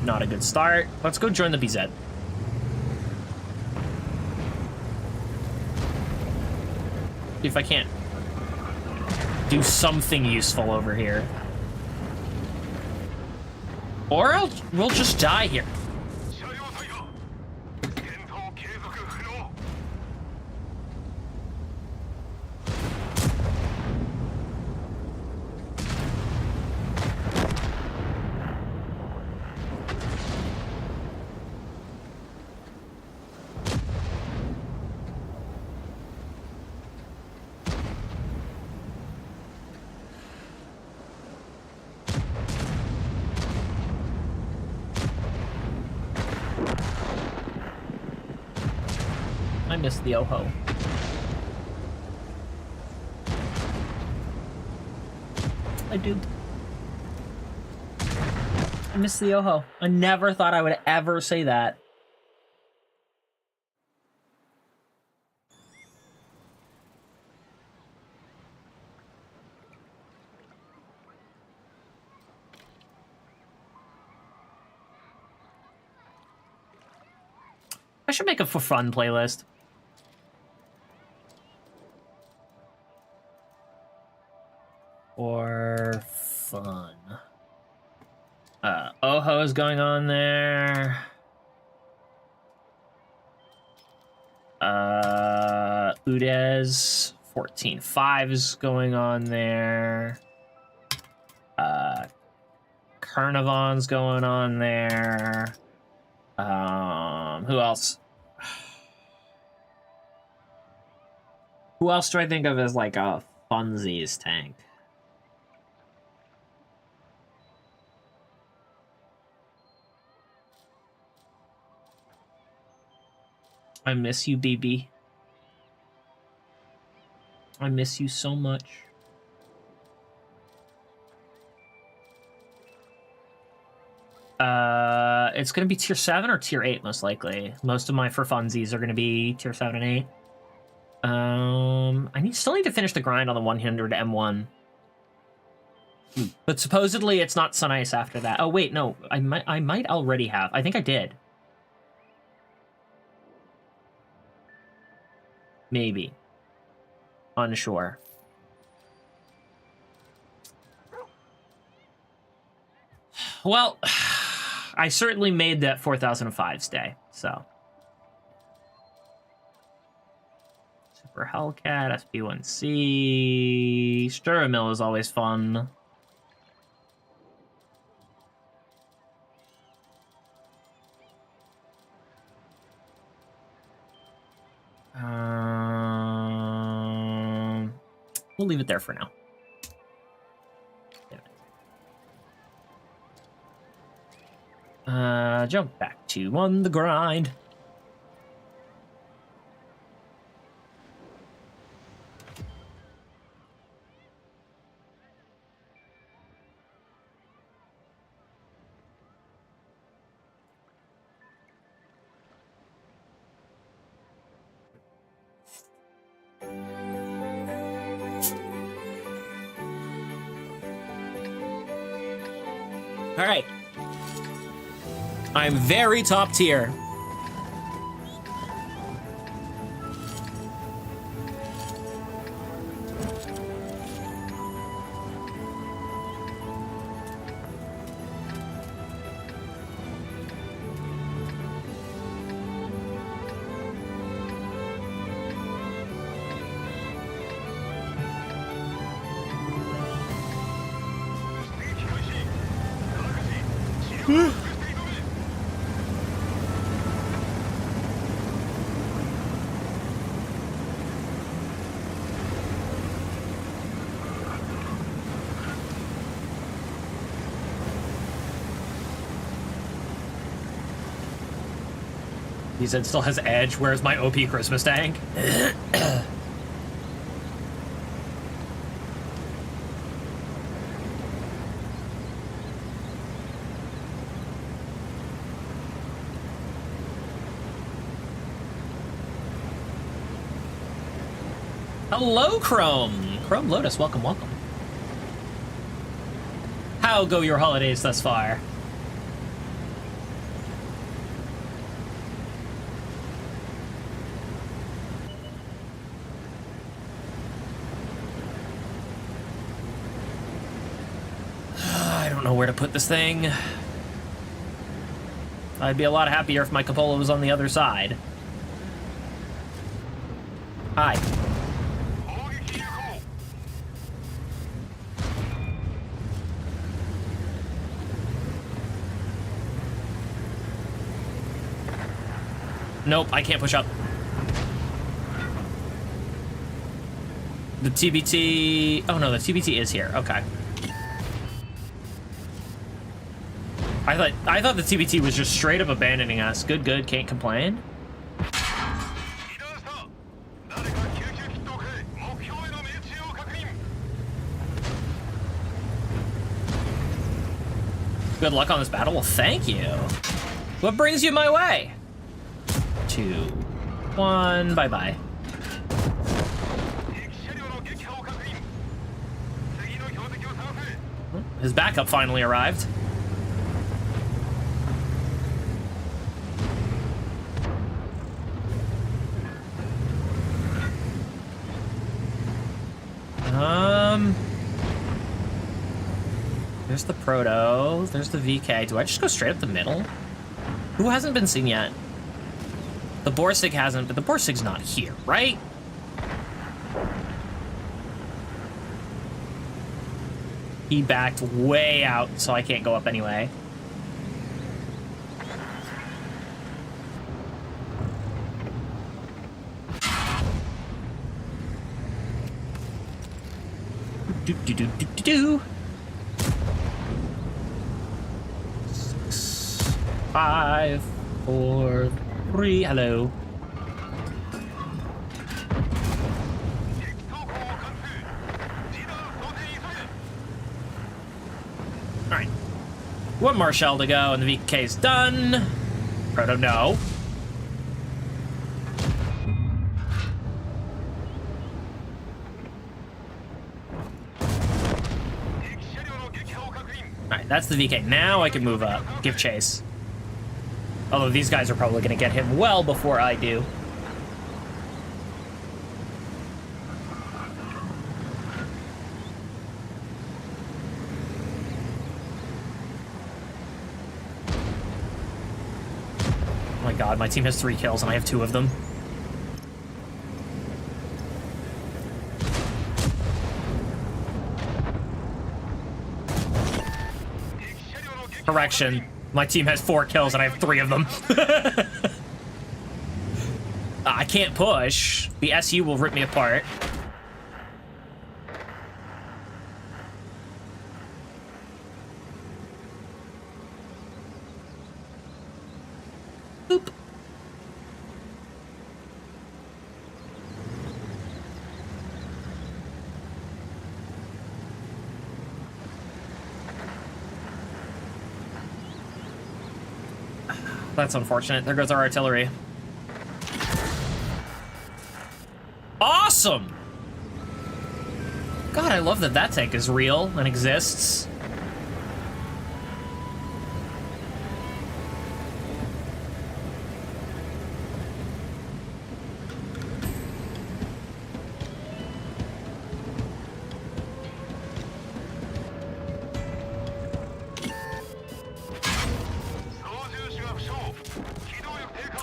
Not a good start. Let's go join the BZ. See if I can't do something useful over here. Or we'll just die here. I miss the Oho. I do. I miss the Oho. I never thought I would ever say that. I should make a for fun playlist. For fun. Oho is going on there. Udez 14.5 is going on there. Carnivon's going on there. Who else? Who else do I think of as like a funsies tank? I miss you, BB. I miss you so much. It's gonna be tier 7 or tier 8 most likely. Most of my for funsies are gonna be tier 7 and 8. I still need to finish the grind on the 100 M1. But supposedly it's not Sun Ice after that. Oh wait, no, I might already have. I think I did. Maybe. Unsure. Well, I certainly made that 4005 stay, so. Super Hellcat, SB1C. Sturamill is always fun. We'll leave it there for now. Jump back to on the grind. All right. I'm very top tier. He said still has edge. Where's my OP Christmas tank? Hello, Chrome. Chrome Lotus, welcome, welcome. How go your holidays thus far? I don't know where to put this thing. I'd be a lot happier if my cupola was on the other side. Hi. Nope, I can't push up. The TBT... Oh no, the TBT is here. Okay. I thought the TBT was just straight up abandoning us. Good, good, can't complain. Good luck on this battle. Well, thank you. What brings you my way? 2, 1, bye-bye. His backup finally arrived. There's the Proto, there's the VK. Do I just go straight up the middle? Who hasn't been seen yet? The Borsig hasn't, but the Borsig's not here, right? He backed way out, so I can't go up anyway. Do. 6, 5, 4, 3. Hello. All right. One more shell to go, and the VK's done. Proto, no. Alright, that's the VK. Now I can move up, give chase. Although these guys are probably going to get him well before I do. Oh my god, my team has 3 kills and I have 2 of them. Correction. My team has 4 kills and I have 3 of them. I can't push. The SU will rip me apart. Boop. That's unfortunate. There goes our artillery. Awesome! God, I love that that tank is real and exists.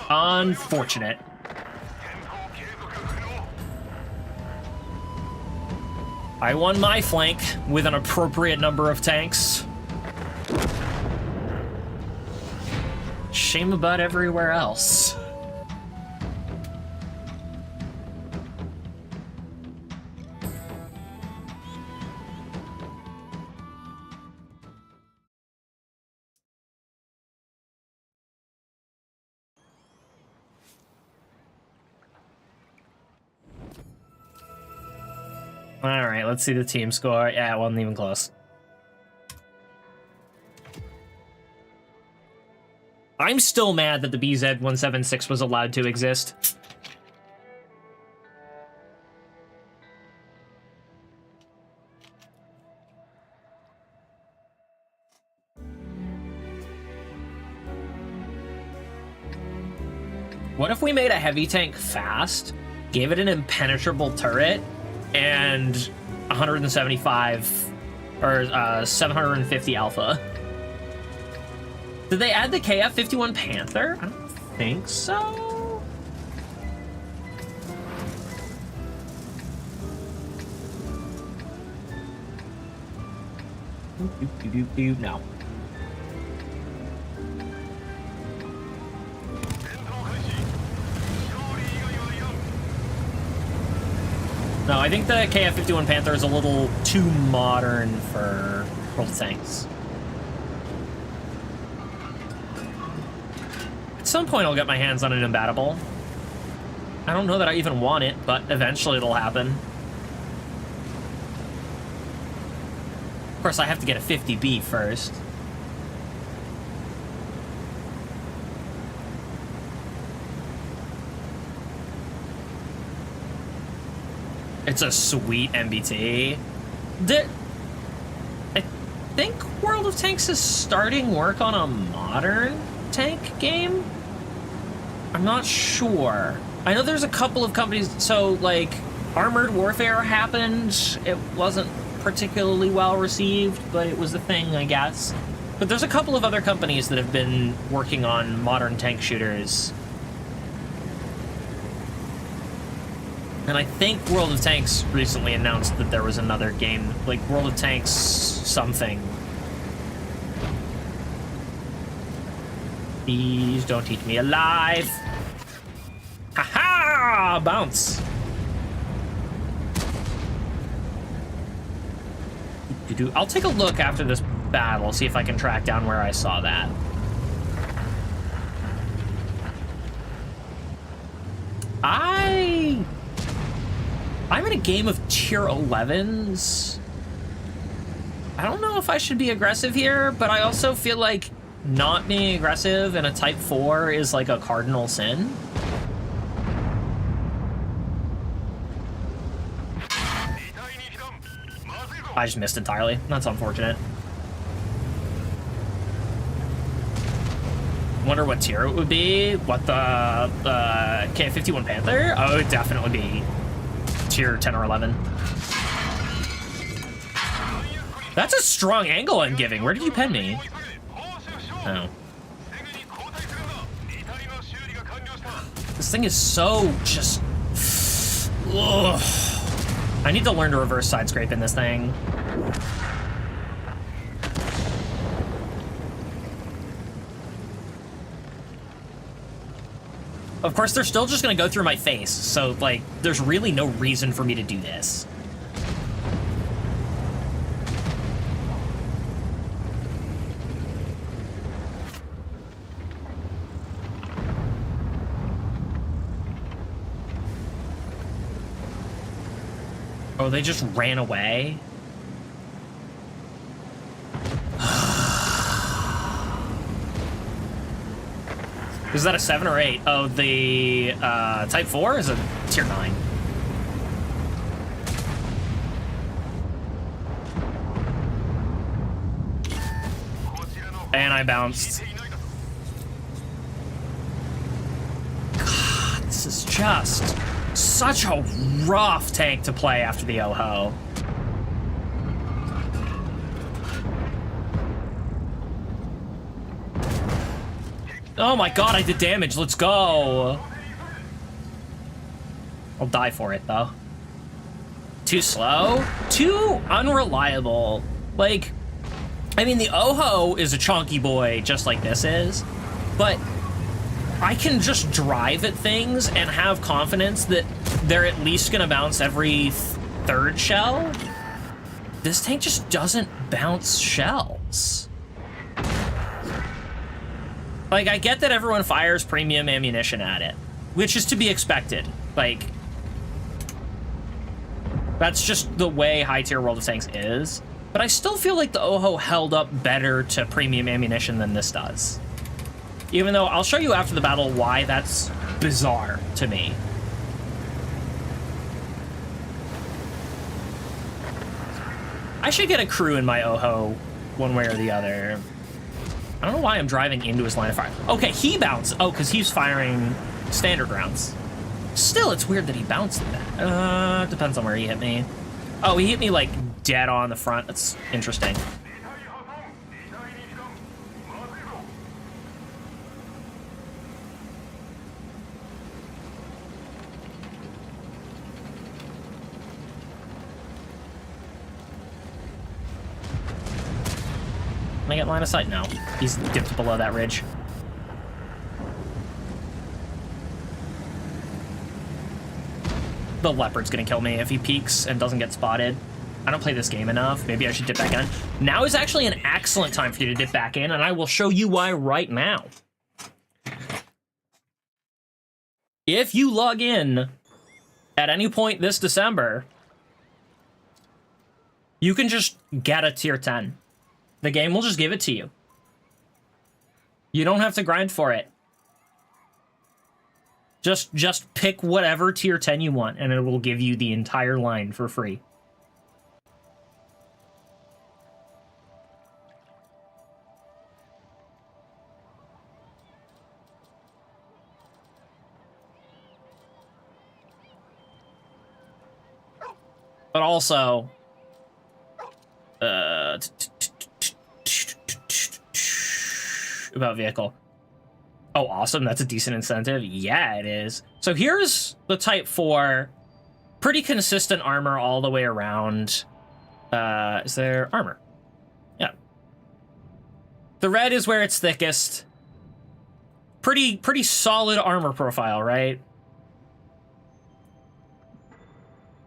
Unfortunate. I won my flank with an appropriate number of tanks. Shame about everywhere else. All right, let's see the team score. Yeah, it wasn't even close. I'm still mad that the BZ-176 was allowed to exist. What if we made a heavy tank fast, gave it an impenetrable turret, and 175 or 750 alpha? Did they add the KF-51 Panther? I don't think so. No. No, I think the KF-51 Panther is a little too modern for World of Tanks. At some point, I'll get my hands on an imbatable. I don't know that I even want it, but eventually it'll happen. Of course, I have to get a 50B first. It's a sweet MBT. I think World of Tanks is starting work on a modern tank game? I'm not sure. I know there's a couple of companies, so like Armored Warfare happened. It wasn't particularly well received, but it was a thing, I guess. But there's a couple of other companies that have been working on modern tank shooters. And I think World of Tanks recently announced that there was another game, like World of Tanks something. Please don't eat me alive. Ha-ha! Bounce. I'll take a look after this battle, see if I can track down where I saw that. I'm in a game of tier 11s. I don't know if I should be aggressive here, but I also feel like not being aggressive in a type 4 is like a cardinal sin. I just missed entirely. That's unfortunate. Wonder what tier it would be. What the KF-51 Panther? Oh, it would definitely be tier 10 or 11. That's a strong angle I'm giving. Where did you pen me? Oh. This thing is so just... Ugh. I need to learn to reverse side scrape in this thing. Of course, they're still just gonna go through my face, so, like, there's really no reason for me to do this. Oh, they just ran away? Is that a 7 or 8? Oh, the Type 4 is a tier 9. And I bounced. God, this is just such a rough tank to play after the OHO. Oh my god, I did damage. Let's go. I'll die for it, though. Too slow? Too unreliable. Like, I mean, the OHO is a chonky boy, just like this is. but I can just drive at things and have confidence that they're at least gonna bounce every third shell. This tank just doesn't bounce shells. Like, I get that everyone fires premium ammunition at it, which is to be expected. Like, that's just the way high-tier World of Tanks is. But I still feel like the Oho held up better to premium ammunition than this does. Even though I'll show you after the battle why that's bizarre to me. I should get a crew in my Oho one way or the other. I don't know why I'm driving into his line of fire. Okay, he bounced. Oh, because he's firing standard rounds. Still, it's weird that he bounced that. Depends on where he hit me. Oh, he hit me, like, dead on the front. That's interesting. Can I get line of sight? No. He's dipped below that ridge. The leopard's gonna kill me if he peeks and doesn't get spotted. I don't play this game enough. Maybe I should dip back in. Now is actually an excellent time for you to dip back in, and I will show you why right now. If you log in at any point this December, you can just get a tier 10. The game will just give it to you. You don't have to grind for it. Just pick whatever tier 10 you want, and it will give you the entire line for free. But also, about vehicle. Oh, awesome. That's a decent incentive. Yeah, it is. So here's the Type 4. Pretty consistent armor all the way around. Is there armor? Yeah. The red is where it's thickest. Pretty solid armor profile, right?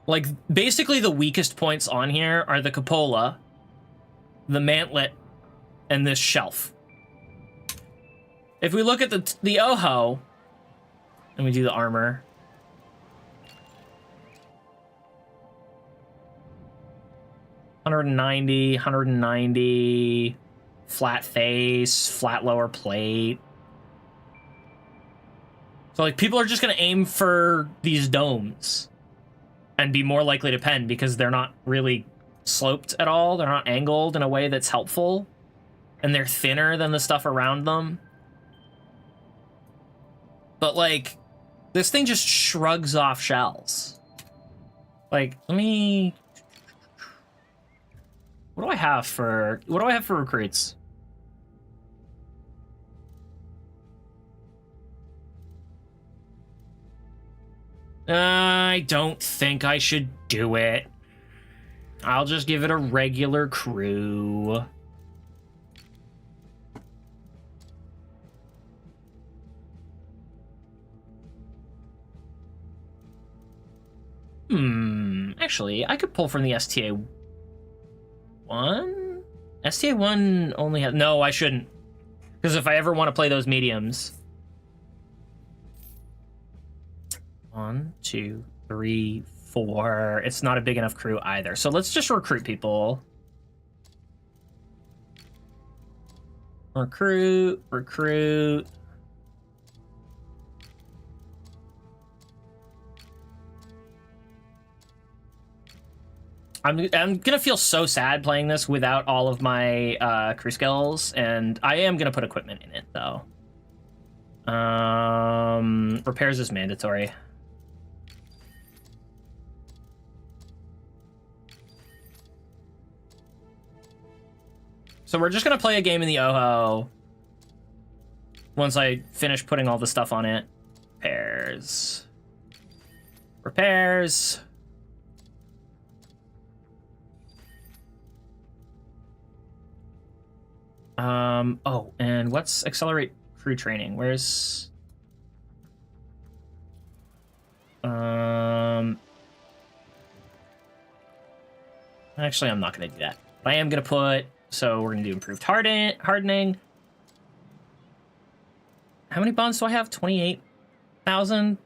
Like, basically the weakest points on here are the cupola, the mantlet, and this shelf. If we look at the Oho, and we do the armor, $190, flat face, flat lower plate. So, like, people are just gonna aim for these domes and be more likely to pen because they're not really sloped at all. They're not angled in a way that's helpful, and they're thinner than the stuff around them. But, like, this thing just shrugs off shells. Like, let me... What do I have for recruits? I don't think I should do it. I'll just give it a regular crew. Actually, I could pull from the STA1? STA1 only has... No, I shouldn't. Because if I ever want to play those mediums... 1, 2, 3, 4... It's not a big enough crew either. So let's just recruit people. Recruit. I'm gonna feel so sad playing this without all of my crew skills, and I am gonna put equipment in it though. Repairs is mandatory. So we're just gonna play a game in the Oho once I finish putting all the stuff on it. Repairs. Oh, and let's accelerate crew training. Where's... Actually, I'm not going to do that. But I am going to put... So we're going to do improved hardening. How many bonds do I have? 28,000?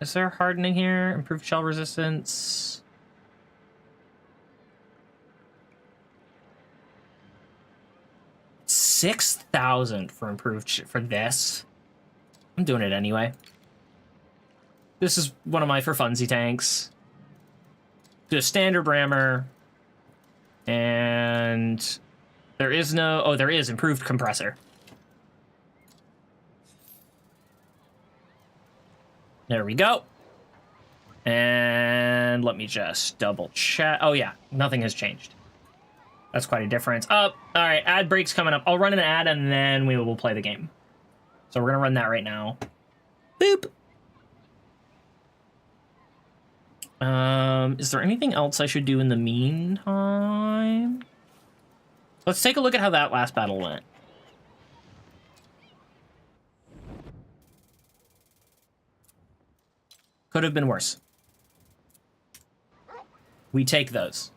Is there hardening here? Improved shell resistance. $6,000 for improved for this. I'm doing it anyway. This is one of my for funsy tanks. Do a standard rammer. And there is no... Oh, there is improved compressor. There we go. And let me just double check. Oh, yeah. Nothing has changed. That's quite a difference. Oh, all right. Ad break's coming up. I'll run an ad, and then we will play the game. So we're going to run that right now. Boop. Is there anything else I should do in the meantime? Let's take a look at how that last battle went. Could have been worse. We take those.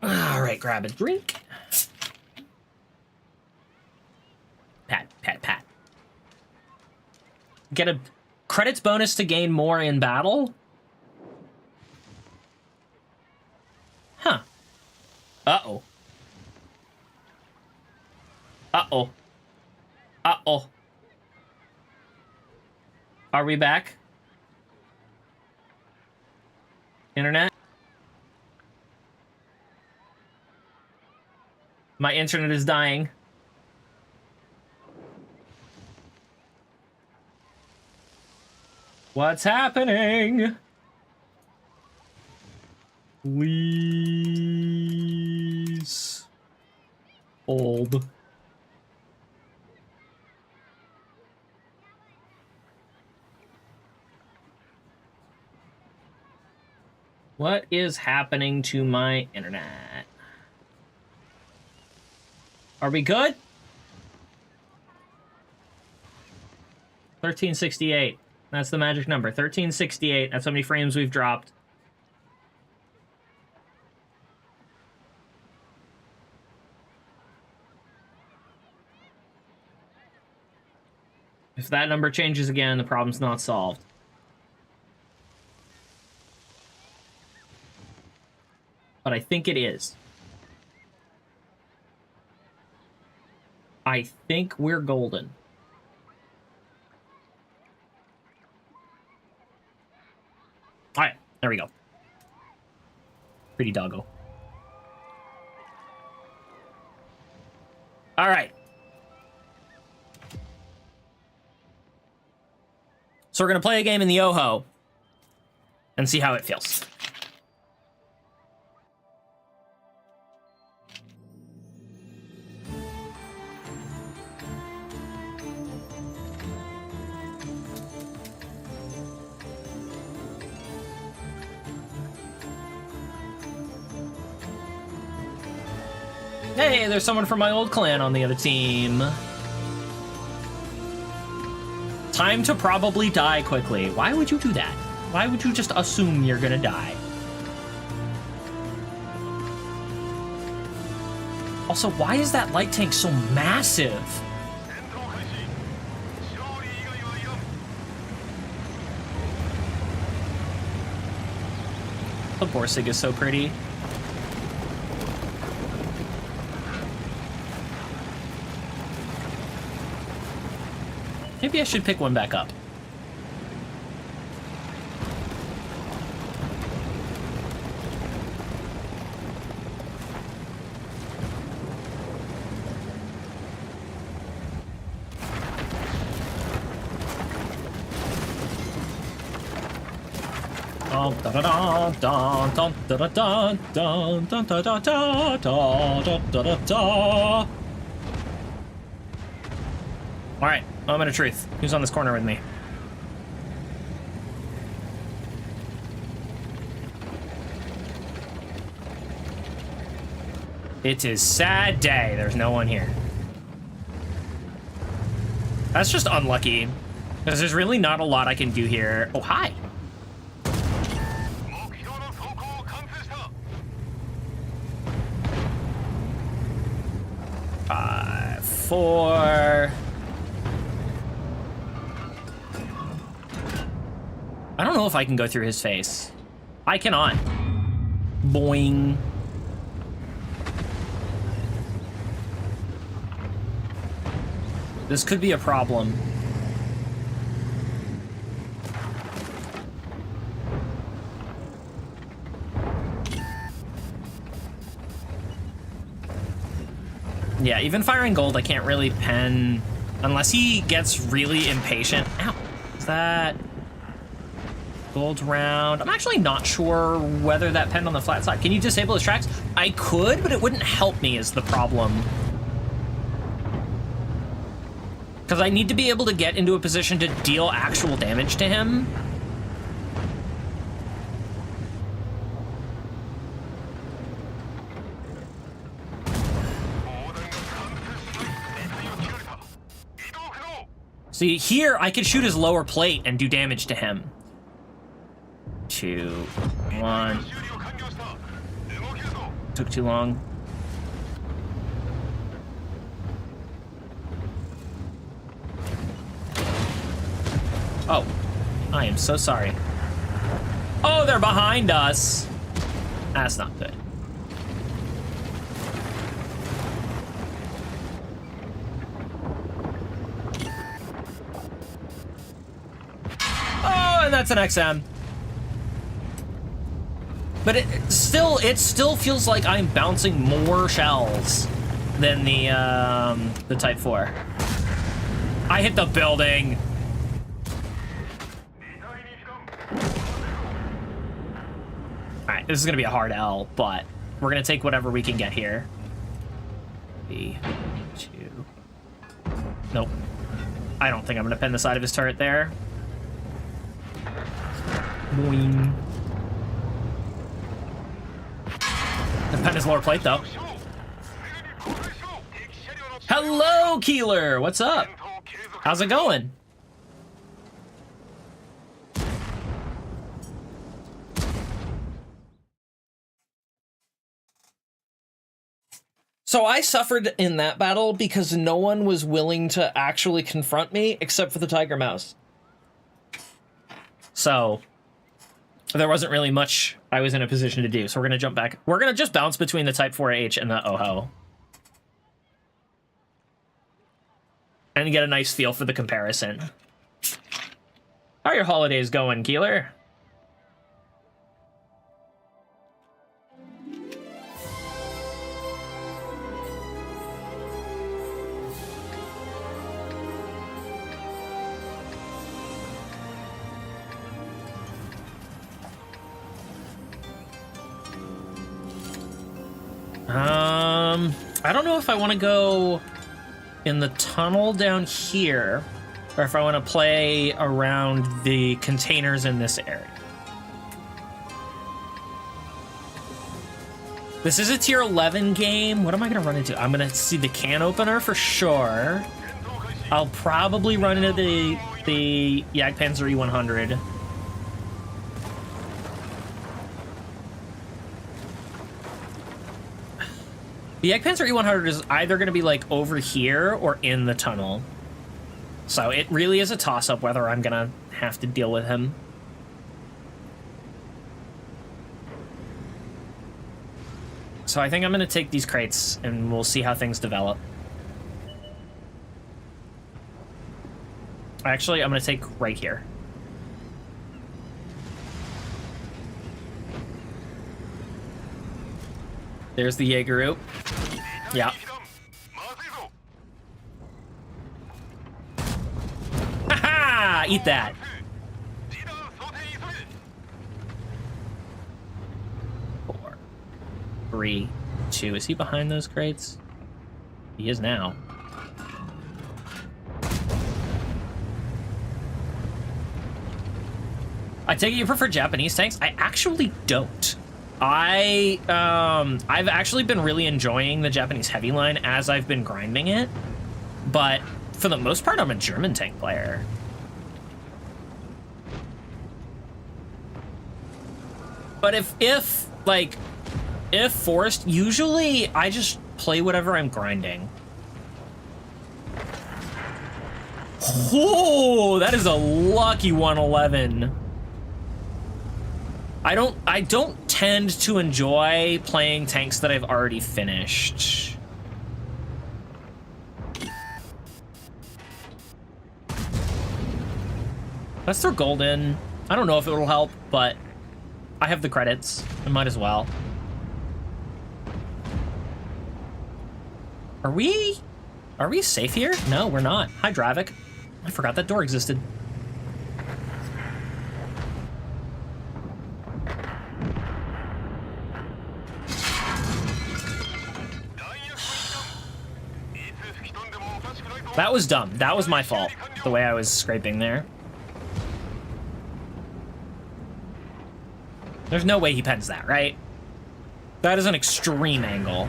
All right, grab a drink. Pat, pat, pat. Get a credits bonus to gain more in battle? Huh. Uh-oh. Uh-oh. Uh-oh. Are we back? Internet? My internet is dying. What's happening? Please hold. What is happening to my internet? Are we good? 1368. That's the magic number. 1368. That's how many frames we've dropped. If that number changes again, the problem's not solved. But I think it is. I think we're golden. All right, there we go. Pretty doggo. All right. So we're going to play a game in the Oho and see how it feels. Hey, there's someone from my old clan on the other team. Time to probably die quickly. Why would you do that? Why would you just assume you're gonna die? Also, why is that light tank so massive? The Borsig is so pretty. Maybe I should pick one back up. All right, moment of truth. Who's on this corner with me? It is sad day. There's no one here. That's just unlucky. Because there's really not a lot I can do here. Oh, hi. 5, 4. I don't know if I can go through his face. I cannot. Boing. This could be a problem. Yeah, even firing gold, I can't really pen unless he gets really impatient. Ow, is that gold round? I'm actually not sure whether that penned on the flat side. Can you disable his tracks? I could, but it wouldn't help me is the problem. Because I need to be able to get into a position to deal actual damage to him. See, here I could shoot his lower plate and do damage to him. 2, 1. Took too long. Oh, I am so sorry. Oh, they're behind us. That's not good. Oh, and that's an XM. But it still feels like I'm bouncing more shells than the Type 4. I hit the building. Alright, this is gonna be a hard L, but we're gonna take whatever we can get here. B2. Nope. I don't think I'm gonna pin the side of his turret there. Boing. Pen his lower plate, though. Hello, Keeler! What's up? How's it going? So I suffered in that battle because no one was willing to actually confront me except for the Tiger Mouse. So there wasn't really much I was in a position to do. So we're going to jump back. We're going to just bounce between the Type 4H and the OHO. And get a nice feel for the comparison. How are your holidays going, Keeler? I don't know if I want to go in the tunnel down here, or if I want to play around the containers in this area. This is a tier 11 game. What am I going to run into? I'm going to see the can opener for sure. I'll probably run into the Jagdpanzer E100. The Jagdpanzer E100 is either going to be like over here or in the tunnel. So it really is a toss-up whether I'm going to have to deal with him. So I think I'm going to take these crates and we'll see how things develop. Actually, I'm going to take right here. There's the Jaegeru. Yeah. Ha-ha! Eat that. 4, 3, 2. Is he behind those crates? He is now. I take it you prefer Japanese tanks? I actually don't. I've actually been really enjoying the Japanese heavy line as I've been grinding it, but for the most part, I'm a German tank player. But if forced, usually I just play whatever I'm grinding. Oh, that is a lucky 111. I don't tend to enjoy playing tanks that I've already finished. Let's throw gold in. I don't know if it will help, but I have the credits. I might as well. Are we safe here? No, we're not. Hi, Dravik. I forgot that door existed. That was dumb. That was my fault, the way I was scraping there. There's no way he pens that, right? That is an extreme angle.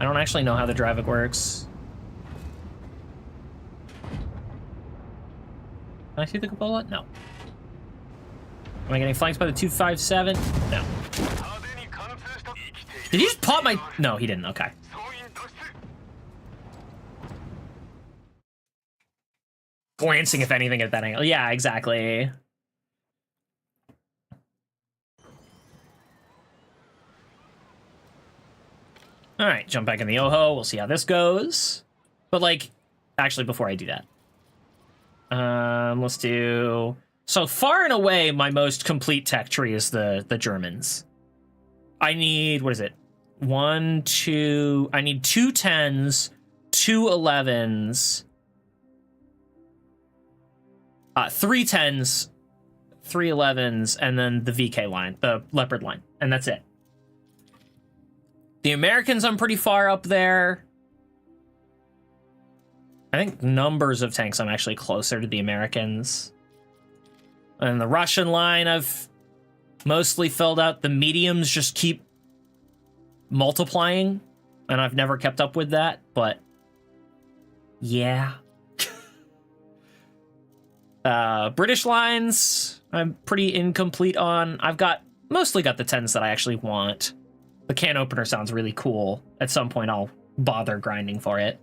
I don't actually know how the Dravik works. Can I see the cupola? No. Am I getting flanked by the 257? No. Did he just pop my... No, he didn't. Okay. Glancing, if anything, at that angle. Yeah, exactly. All right, jump back in the Oho. We'll see how this goes. But, like, actually, before I do that, let's do... So far and away, my most complete tech tree is the Germans. I need, what is it? I need 2 10s, 2 11s, 3 10s, 3 11s, and then the VK line, the Leopard line, and that's it. The Americans, I'm pretty far up there. I think numbers of tanks, I'm actually closer to the Americans. And the Russian line, I've mostly filled out. The mediums just keep multiplying, and I've never kept up with that, but yeah. British lines, I'm pretty incomplete on. I've mostly got the 10s that I actually want. The can opener sounds really cool. At some point, I'll bother grinding for it.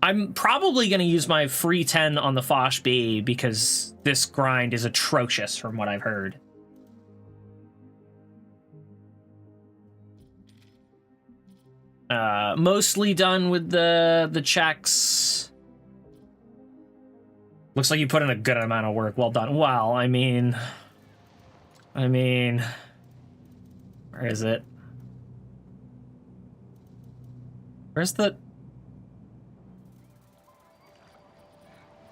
I'm probably going to use my free 10 on the Foch B because this grind is atrocious from what I've heard. Mostly done with the checks. Looks like you put in a good amount of work. Well done. Wow, I mean, where is it? Where's the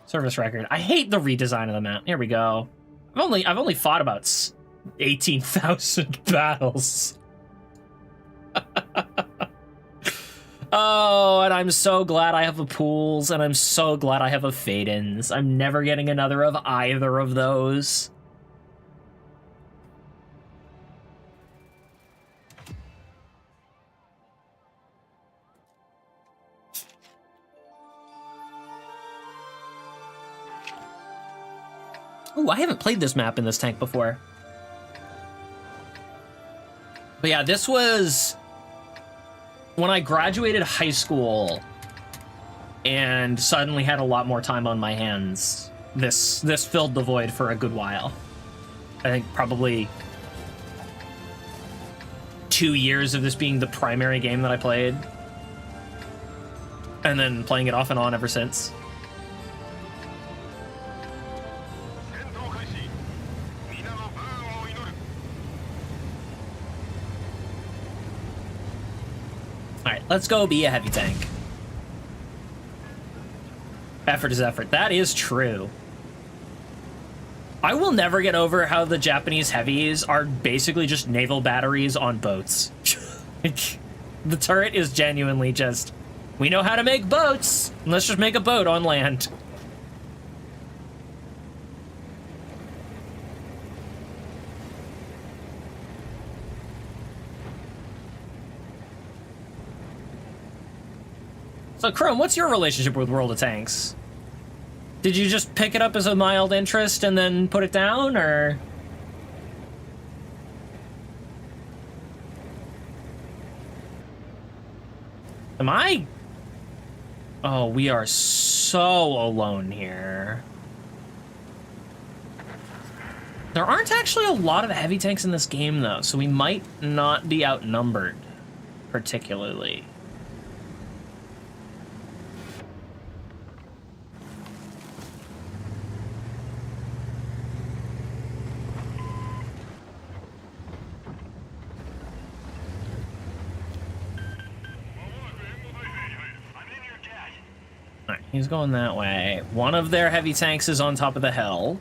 service record? I hate the redesign of the map. Here we go. I've only fought about 18,000 battles. Oh, and I'm so glad I have a Pools, and I'm so glad I have a Fadens. I'm never getting another of either of those. Ooh, I haven't played this map in this tank before. But yeah, this was when I graduated high school and suddenly had a lot more time on my hands. This filled the void for a good while. I think probably 2 years of this being the primary game that I played. And then playing it off and on ever since. Alright, let's go be a heavy tank. Effort is effort. That is true. I will never get over how the Japanese heavies are basically just naval batteries on boats. The turret is genuinely just, we know how to make boats. Let's just make a boat on land. So, Chrome, what's your relationship with World of Tanks? Did you just pick it up as a mild interest and then put it down, or...? Am I... Oh, we are so alone here. There aren't actually a lot of heavy tanks in this game, though, so we might not be outnumbered, particularly. Alright, he's going that way. One of their heavy tanks is on top of the hill.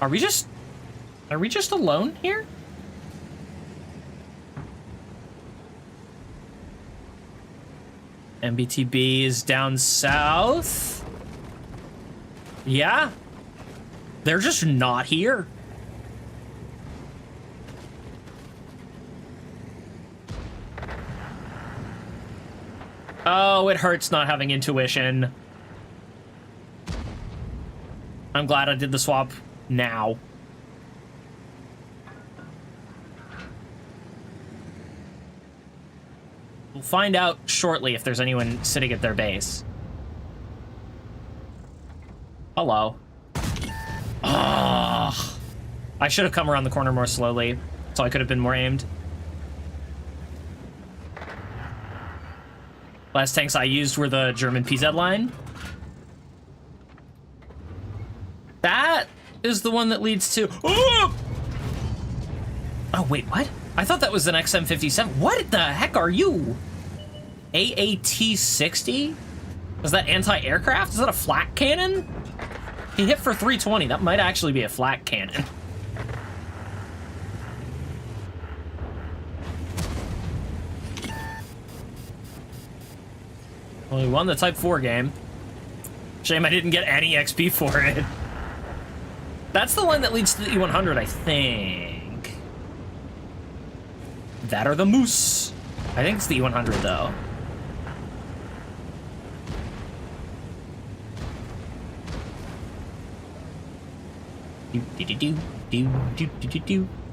Are we just alone here? MBTB is down south. Yeah. They're just not here. Oh, it hurts not having intuition. I'm glad I did the swap now. We'll find out shortly if there's anyone sitting at their base. Hello. Ah, I should have come around the corner more slowly, so I could have been more aimed. Last tanks I used were the German PZ line. That is the one that leads to... Oh, wait, what? I thought that was an XM57. What the heck are you? AAT-60? Is that anti-aircraft? Is that a flak cannon? He hit for 320. That might actually be a flak cannon. Well, we won the Type 4 game. Shame I didn't get any XP for it. That's the one that leads to the E100, I think. That or the Moose. I think it's the E100, though.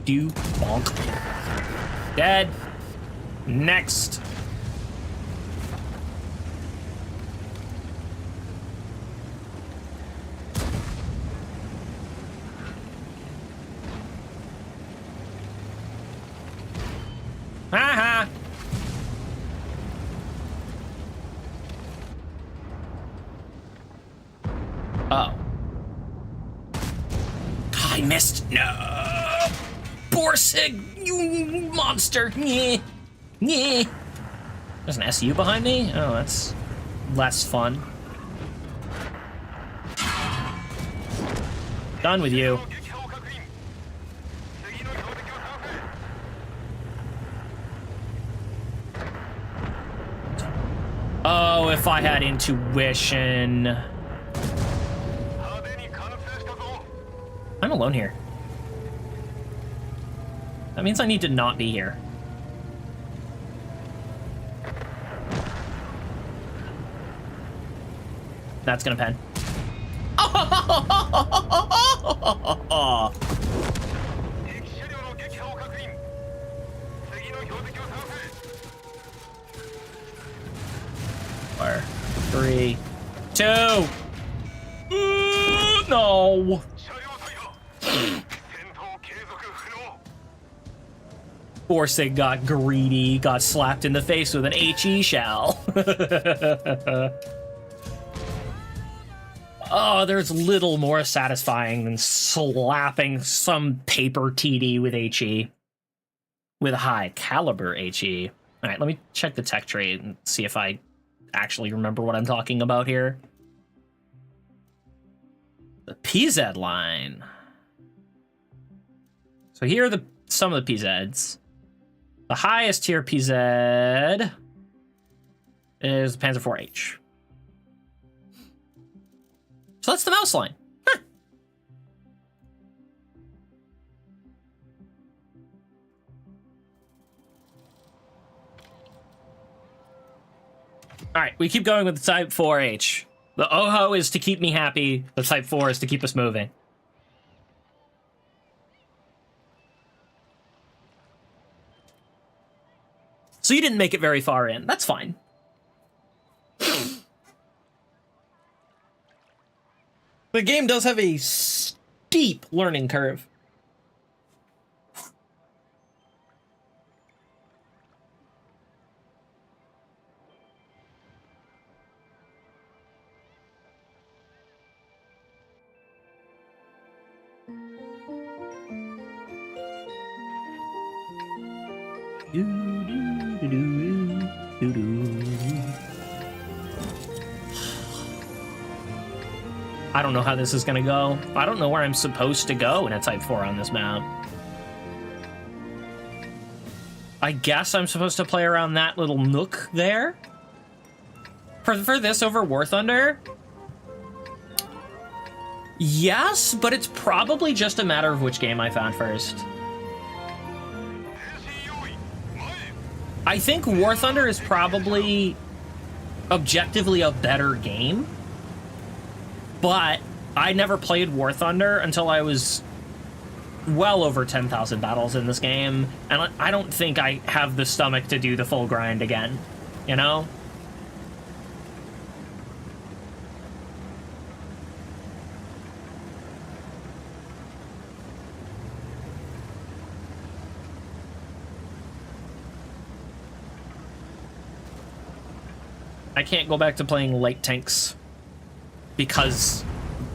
Do. Bonk. Dead. Next. Haha. Oh. I missed. No. Borsig, you monster. Nyeh. Nyeh. There's an SU behind me? Oh, that's less fun. Done with you. Oh, if I had intuition. I'm alone here. That means I need to not be here. That's gonna pen. Four, 3, 2. No. Borsig got greedy, got slapped in the face with an HE shell. Oh, there's little more satisfying than slapping some paper TD with HE. With a high caliber HE. Alright, let me check the tech tree and see if I actually remember what I'm talking about here. The PZ line. So here are some of the PZs. The highest tier PZ is the Panzer IV-H. So that's the mouse line. Huh. All right, we keep going with the Type 4H. The OHO is to keep me happy. The Type 4 is to keep us moving. So you didn't make it very far in. That's fine. The game does have a steep learning curve. I don't know how this is gonna go. I don't know where I'm supposed to go in a Type 4 on this map. I guess I'm supposed to play around that little nook there? For this over War Thunder? Yes, but it's probably just a matter of which game I found first. I think War Thunder is probably objectively a better game, but I never played War Thunder until I was well over 10,000 battles in this game, and I don't think I have the stomach to do the full grind again, you know? I can't go back to playing light tanks because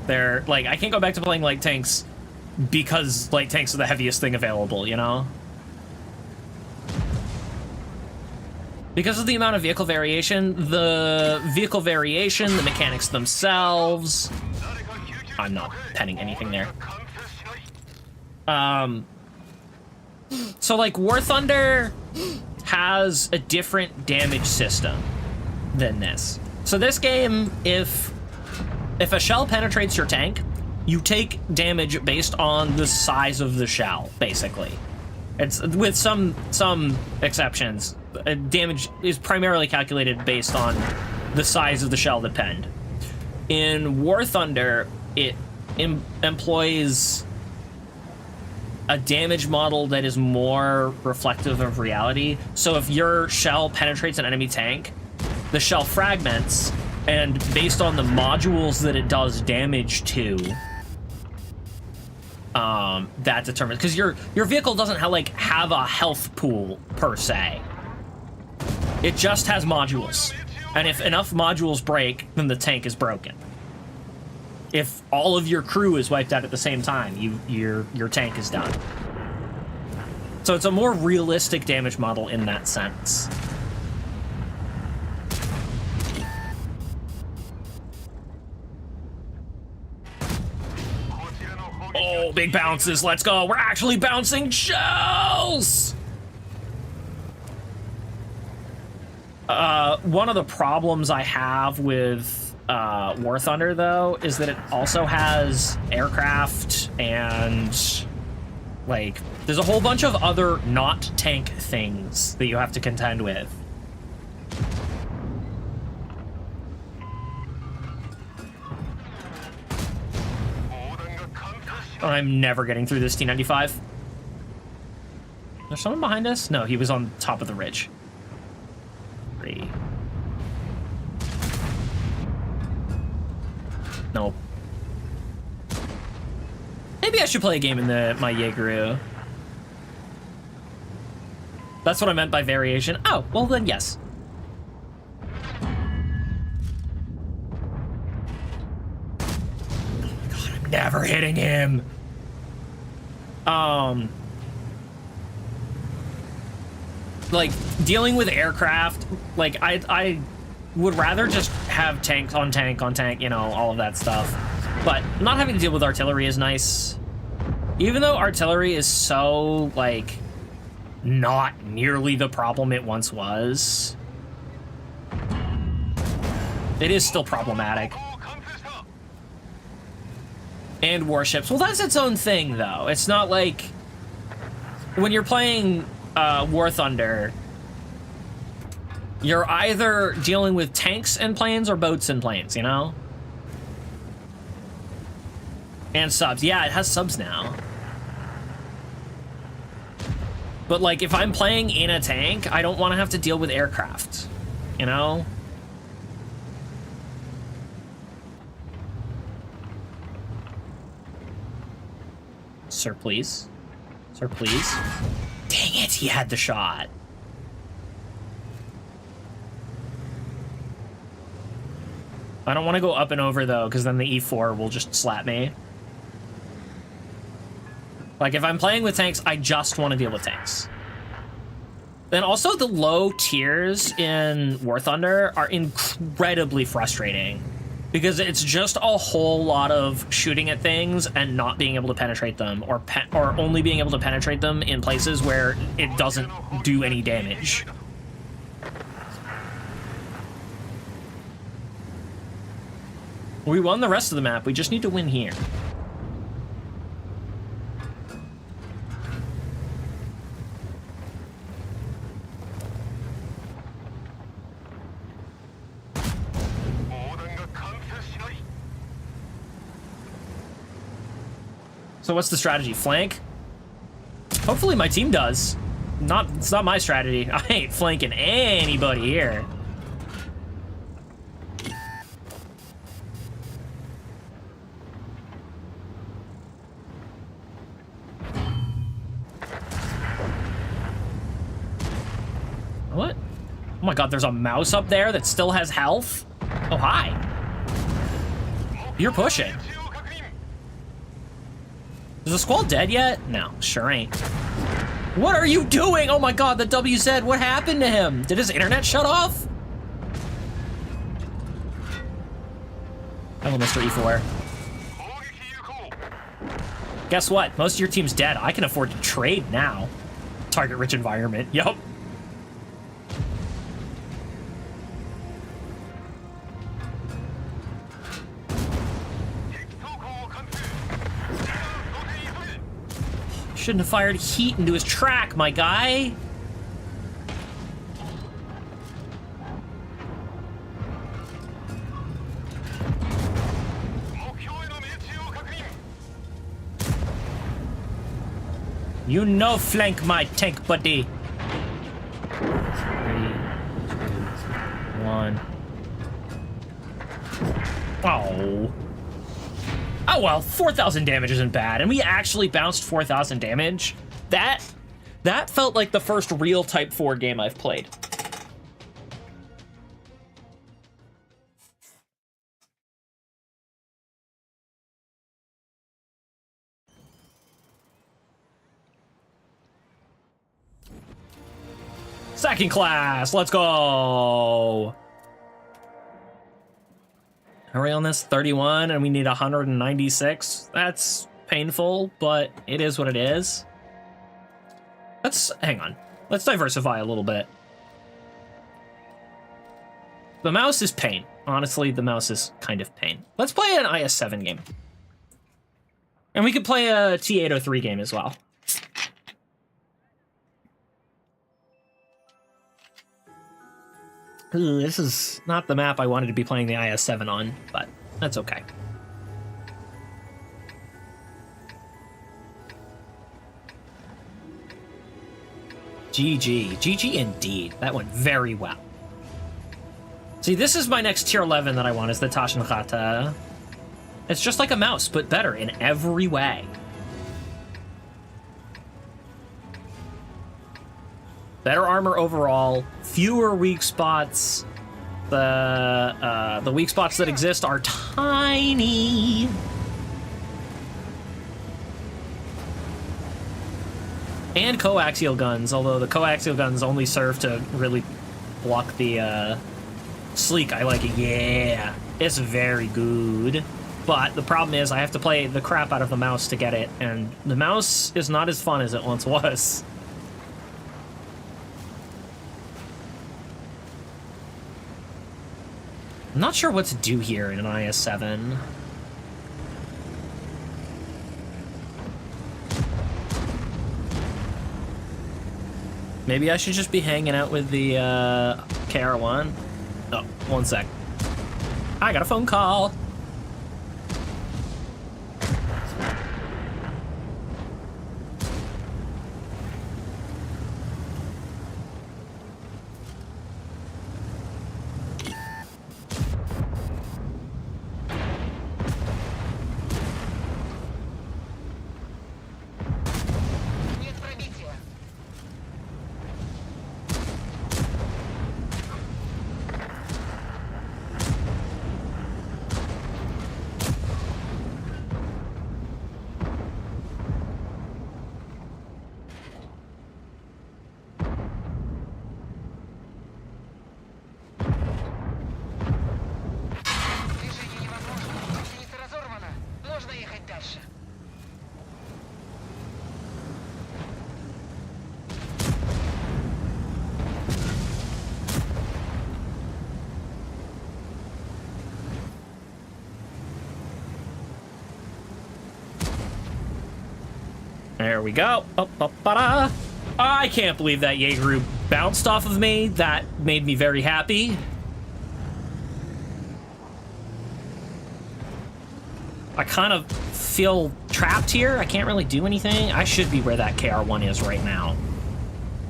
they're like, I can't go back to playing light tanks because light tanks are the heaviest thing available, you know? Because of the amount of vehicle variation, the mechanics themselves. I'm not penning anything there. So like War Thunder has a different damage system than this. So this game, if a shell penetrates your tank, you take damage based on the size of the shell, basically. It's with some exceptions. Damage is primarily calculated based on the size of the shell that penned. In War Thunder, it employs a damage model that is more reflective of reality. So if your shell penetrates an enemy tank, the shell fragments, and based on the modules that it does damage to, that determines, because your vehicle doesn't have a health pool per se. It just has modules, and if enough modules break, then the tank is broken. If all of your crew is wiped out at the same time, your tank is done. So it's a more realistic damage model in that sense. Oh, big bounces, let's go. We're actually bouncing shells! One of the problems I have with War Thunder, though, is that it also has aircraft and, like, there's a whole bunch of other not tank things that you have to contend with. I'm never getting through this T-95. There's someone behind us? No, he was on top of the ridge. 3. Nope. Maybe I should play a game in my Jaegeru. That's what I meant by variation. Oh, well then yes. Oh my god, I'm never hitting him. Like, dealing with aircraft, like, I would rather just have tank on tank on tank, you know, all of that stuff. But not having to deal with artillery is nice. Even though artillery is so, like, not nearly the problem it once was, it is still problematic. And warships. Well, that's its own thing, though. It's not like when you're playing War Thunder, you're either dealing with tanks and planes or boats and planes, you know? And subs. Yeah, it has subs now. But, like, if I'm playing in a tank, I don't want to have to deal with aircraft, you know? Sir, please. Sir, please. Dang it, he had the shot. I don't want to go up and over, though, because then the E4 will just slap me. Like, if I'm playing with tanks, I just want to deal with tanks. Then also, the low tiers in War Thunder are incredibly frustrating. Because it's just a whole lot of shooting at things and not being able to penetrate them, or only being able to penetrate them in places where it doesn't do any damage. We won the rest of the map, we just need to win here. So what's the strategy? Flank? Hopefully my team does. It's not my strategy. I ain't flanking anybody here. What? Oh my god, there's a mouse up there that still has health? Oh, hi. You're pushing. Is the squall dead yet? No, sure ain't. What are you doing? Oh my god, the WZ, what happened to him? Did his internet shut off? Hello, Mr. E4. Guess what? Most of your team's dead. I can afford to trade now. Target-rich environment. Yup. Shouldn't have fired heat into his track, my guy. You no flank my tank, buddy. 3, 2, 1. Oh. Oh well, 4,000 damage isn't bad, and we actually bounced 4,000 damage. That felt like the first real Type 4 game I've played. Second class, let's go! Are we on this? 31, and we need 196? That's painful, but it is what it is. Hang on. Let's diversify a little bit. The mouse is pain. Honestly, the mouse is kind of pain. Let's play an IS-7 game. And we could play a T-803 game as well. Ooh, this is not the map I wanted to be playing the IS-7 on, but that's okay. GG. GG indeed. That went very well. See, this is my next tier 11 that I want, is the Taschenrate. It's just like a mouse, but better in every way. Better armor overall, fewer weak spots. The weak spots that exist are tiny. And coaxial guns, although the coaxial guns only serve to really block the Sleek, I like it. Yeah, it's very good. But the problem is I have to play the crap out of the mouse to get it, and the mouse is not as fun as it once was. I'm not sure what to do here in an IS-7. Maybe I should just be hanging out with the KR-1. Oh, one sec. I got a phone call. There we go. I can't believe that Jaeger bounced off of me. That made me very happy. I kind of feel trapped here. I can't really do anything. I should be where that KR-1 is right now.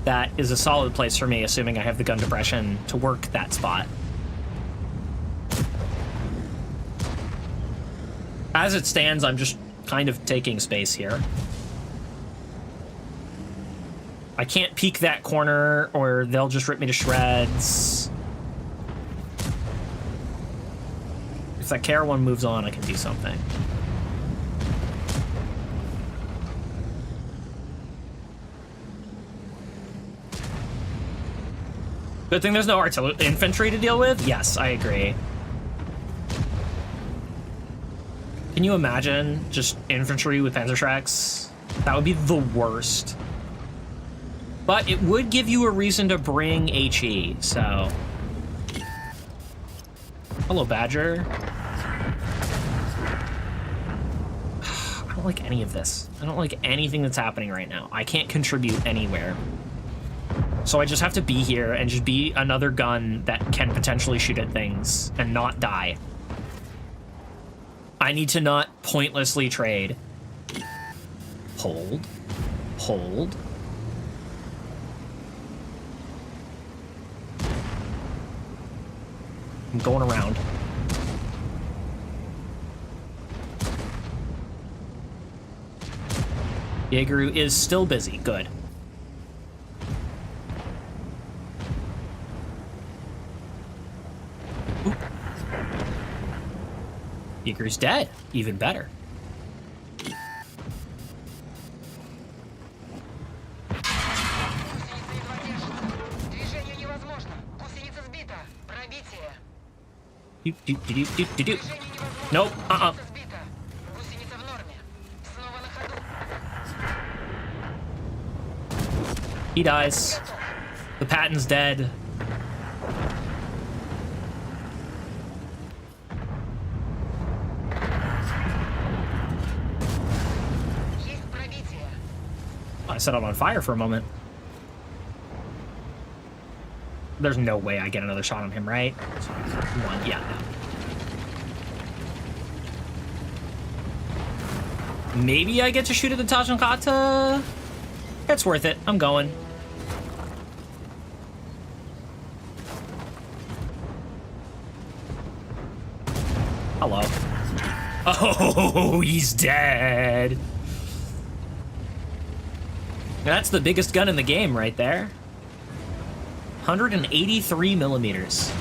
That is a solid place for me, assuming I have the gun depression to work that spot. As it stands, I'm just kind of taking space here. I can't peek that corner or they'll just rip me to shreds. If that KR-1 moves on, I can do something. Good thing there's no infantry to deal with? Yes, I agree. Can you imagine just infantry with Panzerschrecks? That would be the worst. But it would give you a reason to bring HE, so... Hello, Badger. I don't like any of this. I don't like anything that's happening right now. I can't contribute anywhere. So I just have to be here and just be another gun that can potentially shoot at things and not die. I need to not pointlessly trade. Hold. Hold. I'm going around. Jaeger is still busy. Good. Oop. Jaeger's dead. Even better. Nope. He dies. The Patton's dead. I set it on fire for a moment. There's no way I get another shot on him, right? One, yeah. Maybe I get to shoot at the Tajonkata? It's worth it. I'm going. Hello. Oh, he's dead. That's the biggest gun in the game right there. 183 millimeters.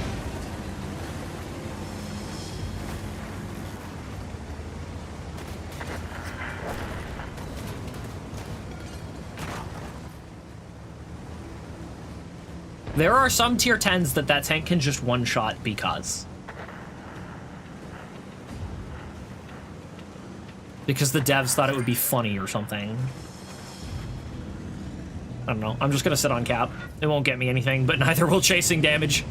There are some tier 10s that tank can just one-shot because the devs thought it would be funny or something. I don't know. I'm just gonna sit on cap. It won't get me anything, but neither will chasing damage.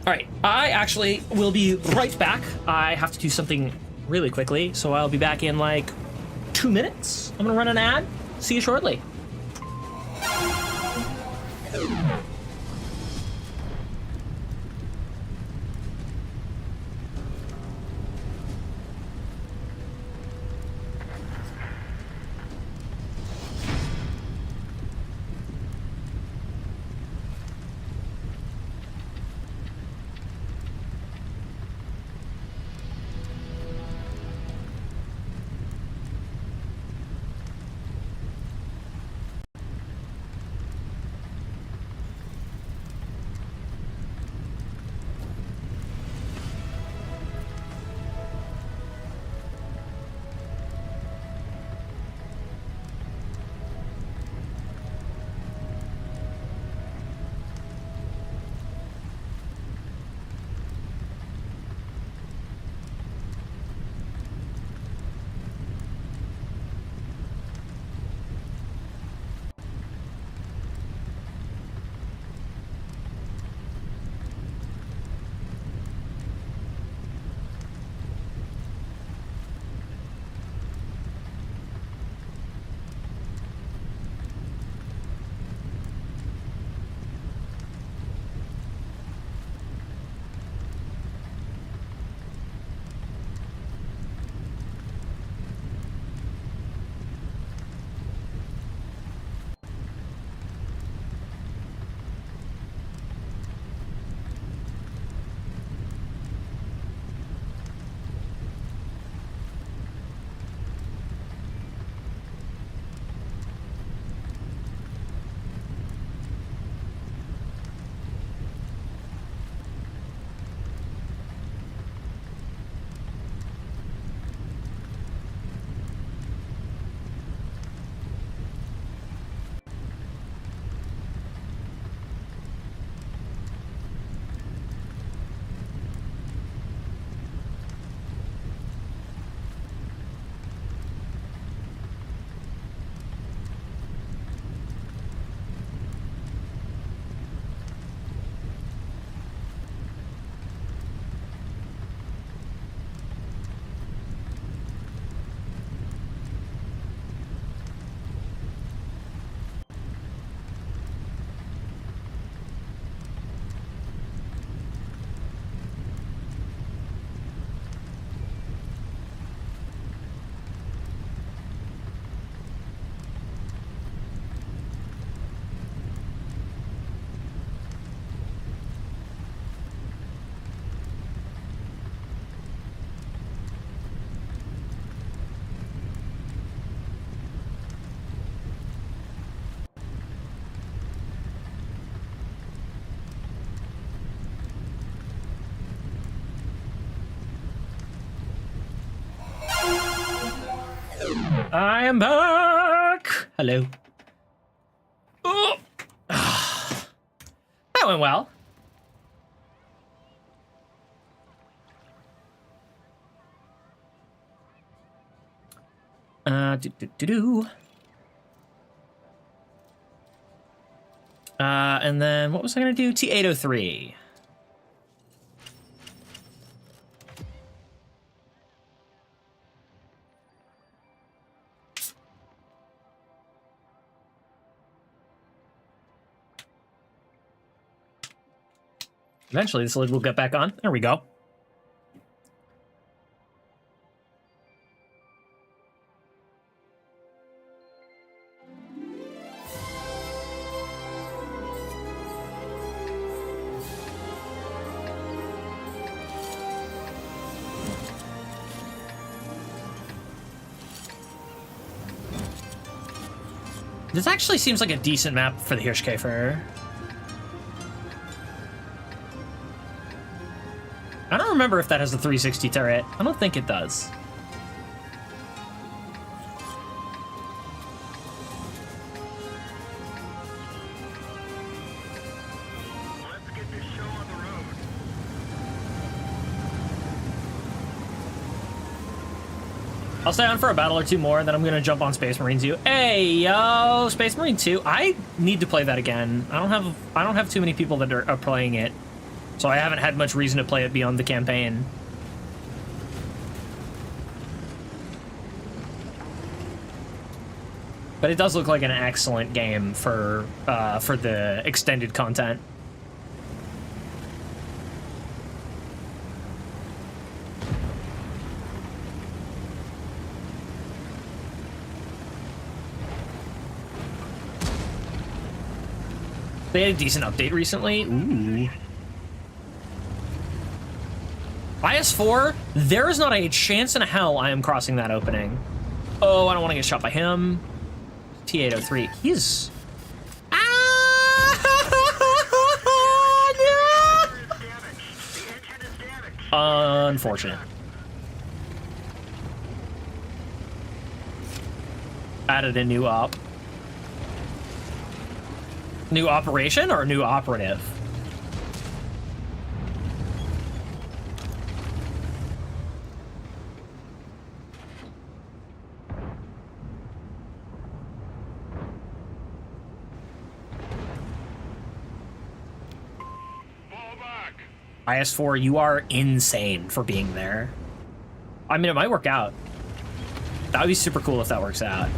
All right, I actually will be right back. I have to do something really quickly, so I'll be back in like 2 minutes. I'm gonna run an ad. See you shortly. I am back. Hello. Oh. That went well. And then what was I gonna do? T803. Eventually, this lid will get back on. There we go. This actually seems like a decent map for the Hirschkäfer. I don't remember if that has a 360 turret. I don't think it does. I'll stay on for a battle or two more, then I'm gonna jump on Space Marine 2. Hey, yo, Space Marine 2. I need to play that again. I don't have too many people that are playing it, so I haven't had much reason to play it beyond the campaign. But it does look like an excellent game for the extended content. They had a decent update recently. Ooh. IS-4, there is not a chance in hell I am crossing that opening. Oh, I don't want to get shot by him. T-803, he's... Ah, no! Unfortunate. Added a new op. New operation or new operative? IS-4, you are insane for being there. I mean, it might work out. That would be super cool if that works out.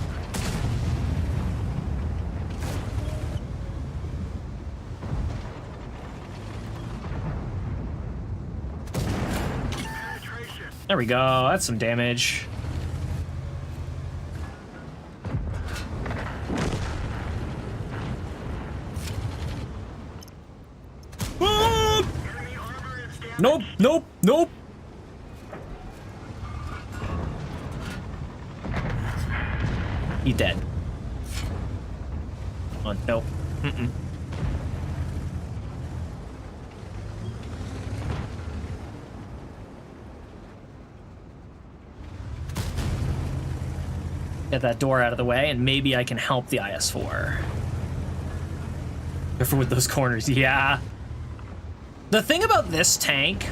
There we go. That's some damage. Ah! Nope, nope, nope. He's dead. Come on, nope. Mm-mm. Get that door out of the way, and maybe I can help the IS-4. Careful with those corners, yeah. The thing about this tank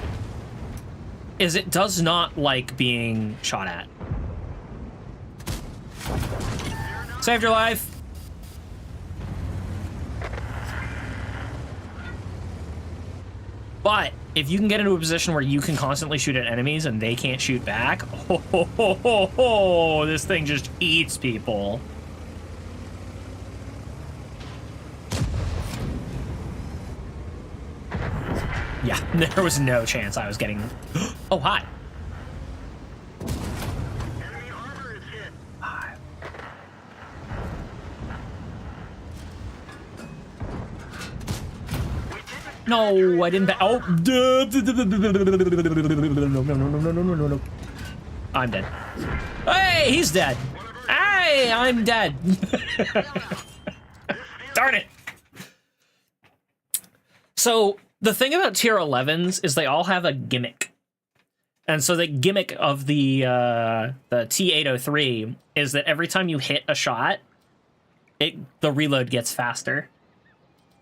is it does not like being shot at. Saved your life. But if you can get into a position where you can constantly shoot at enemies and they can't shoot back, this thing just eats people. Yeah, there was no chance I was getting... Oh, hi. Enemy armor is hit. Hi. No, I didn't... Oh! No. I'm dead. Hey, he's dead. Hey, I'm dead. Darn it. So... The thing about tier 11s is they all have a gimmick. And so the gimmick of the T-803 is that every time you hit a shot, the reload gets faster.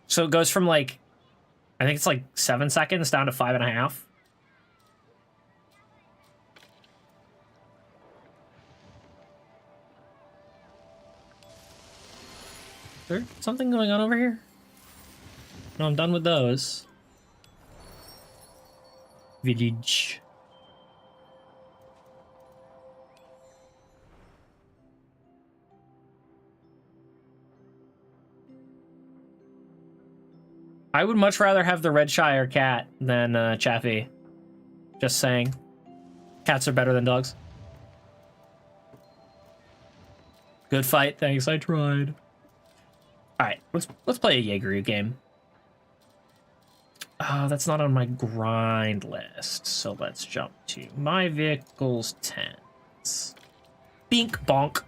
So it goes from like, I think it's like 7 seconds down to 5.5. Is there something going on over here? No, I'm done with those. Village. I would much rather have the Redshire cat than Chaffee. Just saying. Cats are better than dogs. Good fight, thanks, I tried. Alright, let's play a Jaeger game. That's not on my grind list, so let's jump to my vehicles 10s. Bink bonk.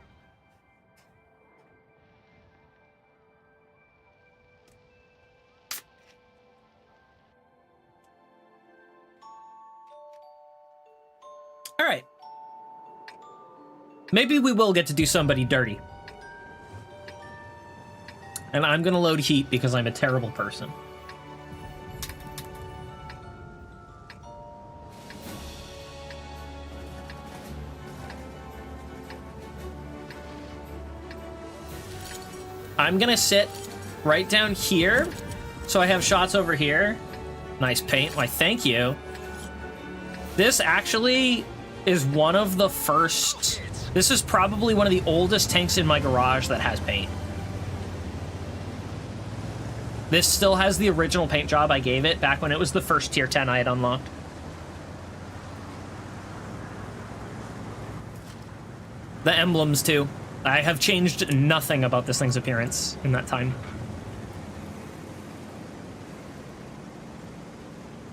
All right. Maybe we will get to do somebody dirty. And I'm gonna load heat because I'm a terrible person. I'm gonna sit right down here, so I have shots over here. Nice paint, why thank you. This actually is one of the first, this is probably one of the oldest tanks in my garage that has paint. This still has the original paint job I gave it back when it was the first tier 10 I had unlocked. The emblems too. I have changed nothing about this thing's appearance in that time.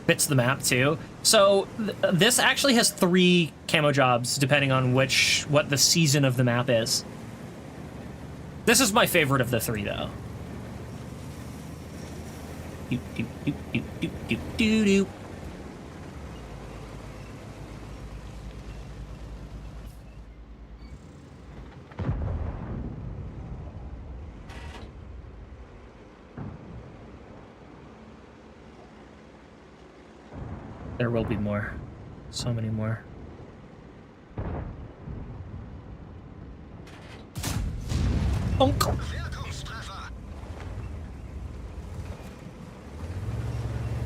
Fits the map too. So this actually has 3 camo jobs depending on what the season of the map is. This is my favorite of the 3 though. Doop, doop, doop, doop, doop, doop, doop, doop. There will be more. So many more. Uncle.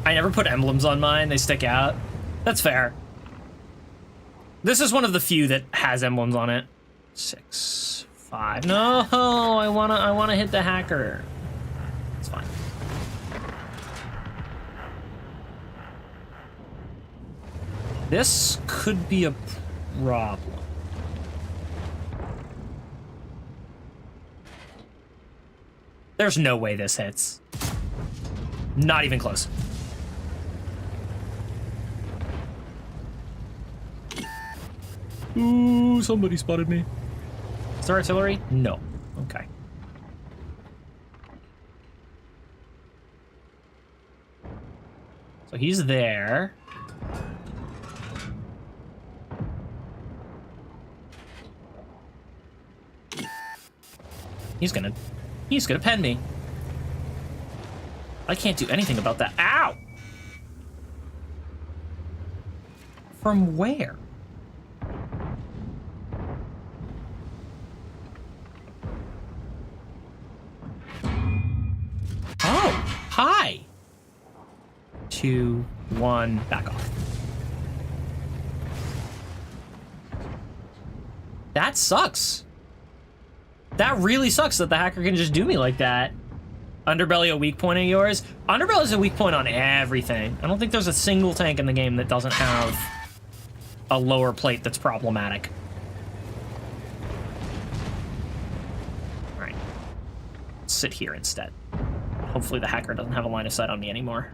I never put emblems on mine. They stick out. That's fair. This is one of the few that has emblems on it. 6, 5. No, I wanna hit the hacker. It's fine. This could be a problem. There's no way this hits. Not even close. Ooh, somebody spotted me. Is there artillery? No. Okay. So he's there. He's gonna pen me. I can't do anything about that. Ow! From where? Oh, hi. 2, 1, back off. That sucks. That really sucks that the hacker can just do me like that. Underbelly a weak point of yours? Underbelly is a weak point on everything. I don't think there's a single tank in the game that doesn't have a lower plate that's problematic. All right. Let's sit here instead. Hopefully the hacker doesn't have a line of sight on me anymore.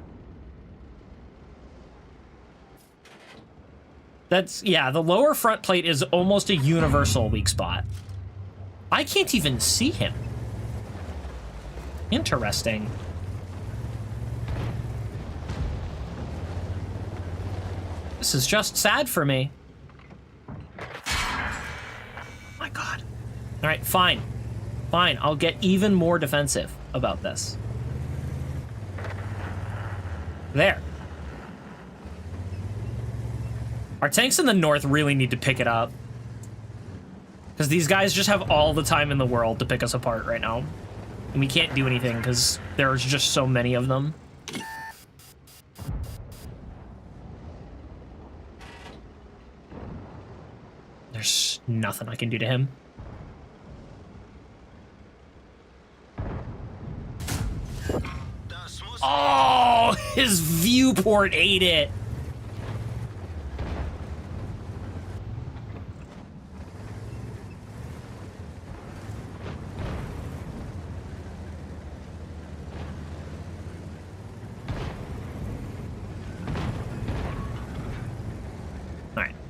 That's, yeah, the lower front plate is almost a universal weak spot. I can't even see him. Interesting. This is just sad for me. Oh my God. All right, fine. Fine, I'll get even more defensive about this. There. Our tanks in the north really need to pick it up. Because these guys just have all the time in the world to pick us apart right now. And we can't do anything because there's just so many of them. There's nothing I can do to him. Oh, his viewport ate it.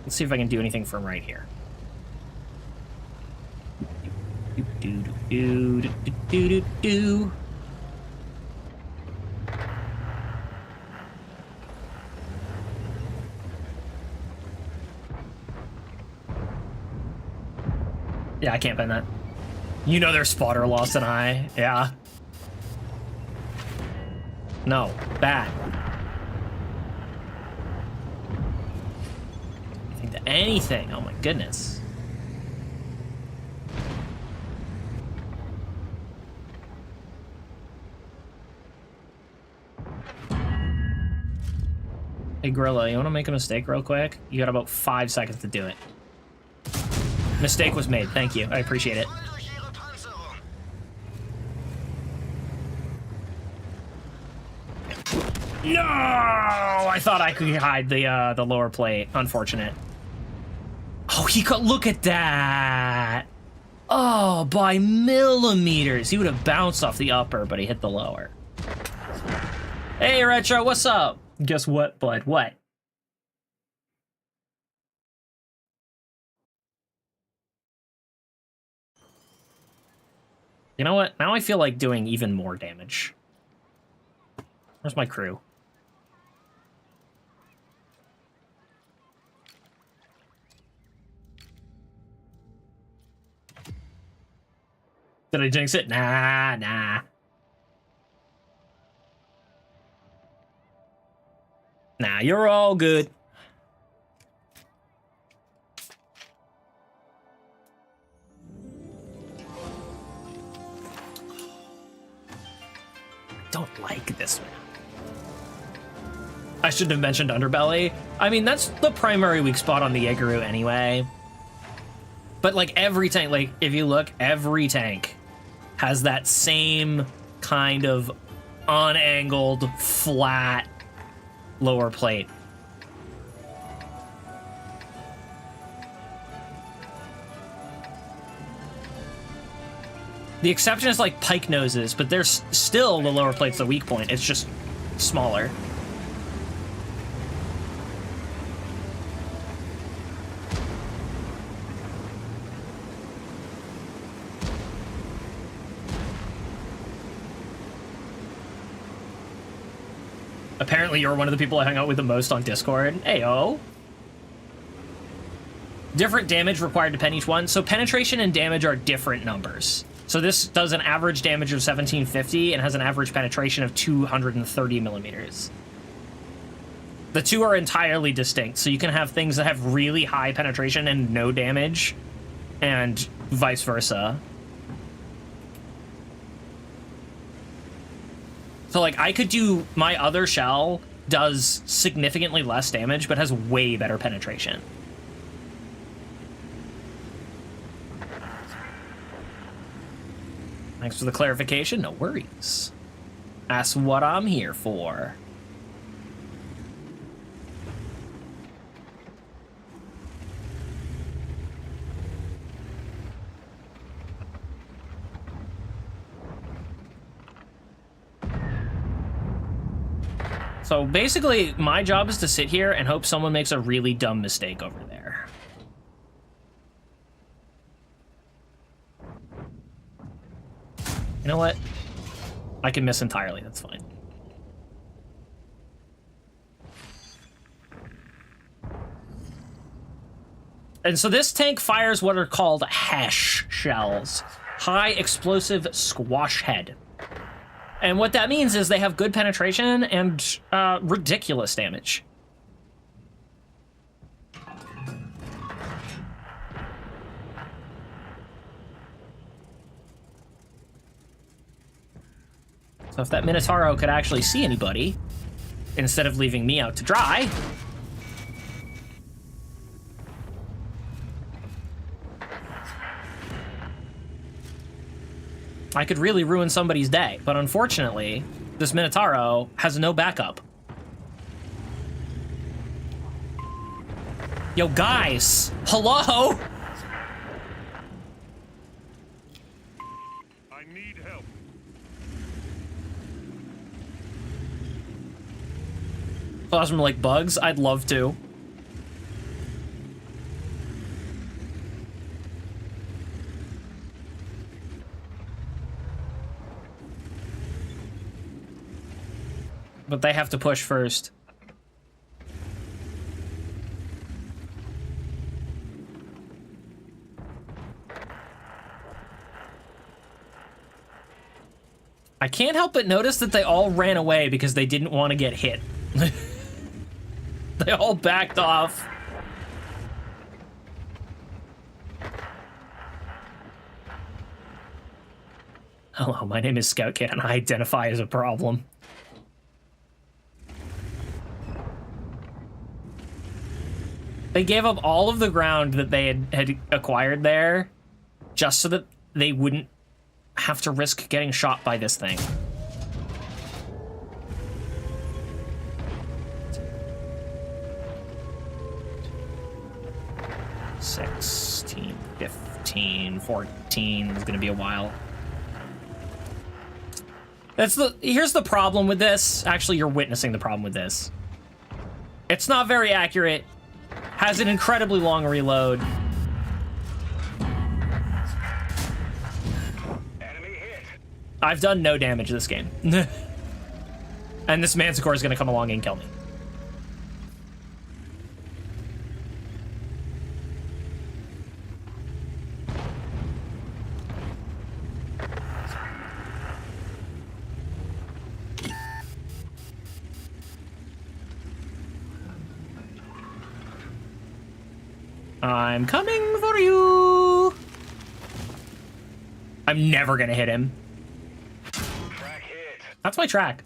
Let's see if I can do anything from right here. Yeah, I can't bend that. You know there's spotter loss and I. Yeah. No. Bad. Anything. Oh my goodness. Hey, Gorilla, you want to make a mistake real quick? You got about 5 seconds to do it. Mistake was made. Thank you. I appreciate it. No! I thought I could hide the lower plate. Unfortunate. Oh, he could look at that. Oh, by millimeters. He would have bounced off the upper, but he hit the lower. Hey, Retro, what's up? Guess what, bud? What? You know what? Now I feel like doing even more damage. Where's my crew? Did I jinx it? Nah, nah. Nah, you're all good. Don't like this one. I shouldn't have mentioned underbelly. I mean, that's the primary weak spot on the Yaguru anyway. But like every tank, like if you look, every tank has that same kind of unangled, flat lower plate. The exception is like pike noses, but there's still the lower plate's the weak point. It's just smaller. Apparently you're one of the people I hang out with the most on Discord. Ayo. Different damage required to pen each one. So penetration and damage are different numbers. So this does an average damage of 1750 and has an average penetration of 230 millimeters. The two are entirely distinct. So you can have things that have really high penetration and no damage, and vice versa. So like I could do, my other shell does significantly less damage, but has way better penetration. Thanks for the clarification, no worries. That's what I'm here for. So basically, my job is to sit here and hope someone makes a really dumb mistake over there. You know what? I can miss entirely, that's fine. And so this tank fires what are called HESH shells. High Explosive Squash Head. And what that means is they have good penetration and ridiculous damage. So if that Minotauro could actually see anybody, instead of leaving me out to dry... I could really ruin somebody's day, but unfortunately, this Minotauro has no backup. Yo, guys! Hello? I need help. Plasma like bugs? I'd love to. But they have to push first. I can't help but notice that they all ran away because they didn't want to get hit. They all backed off. Hello, my name is Scout Kid and I identify as a problem. They gave up all of the ground that they had acquired there just so that they wouldn't have to risk getting shot by this thing. $16, $15, $14 is gonna be a while. Here's the problem with this. Actually, you're witnessing the problem with this. It's not very accurate. Has an incredibly long reload. Enemy hit. I've done no damage this game. And this Manticore is gonna come along and kill me. I'm coming for you. I'm never gonna hit him. Track hit. That's my track.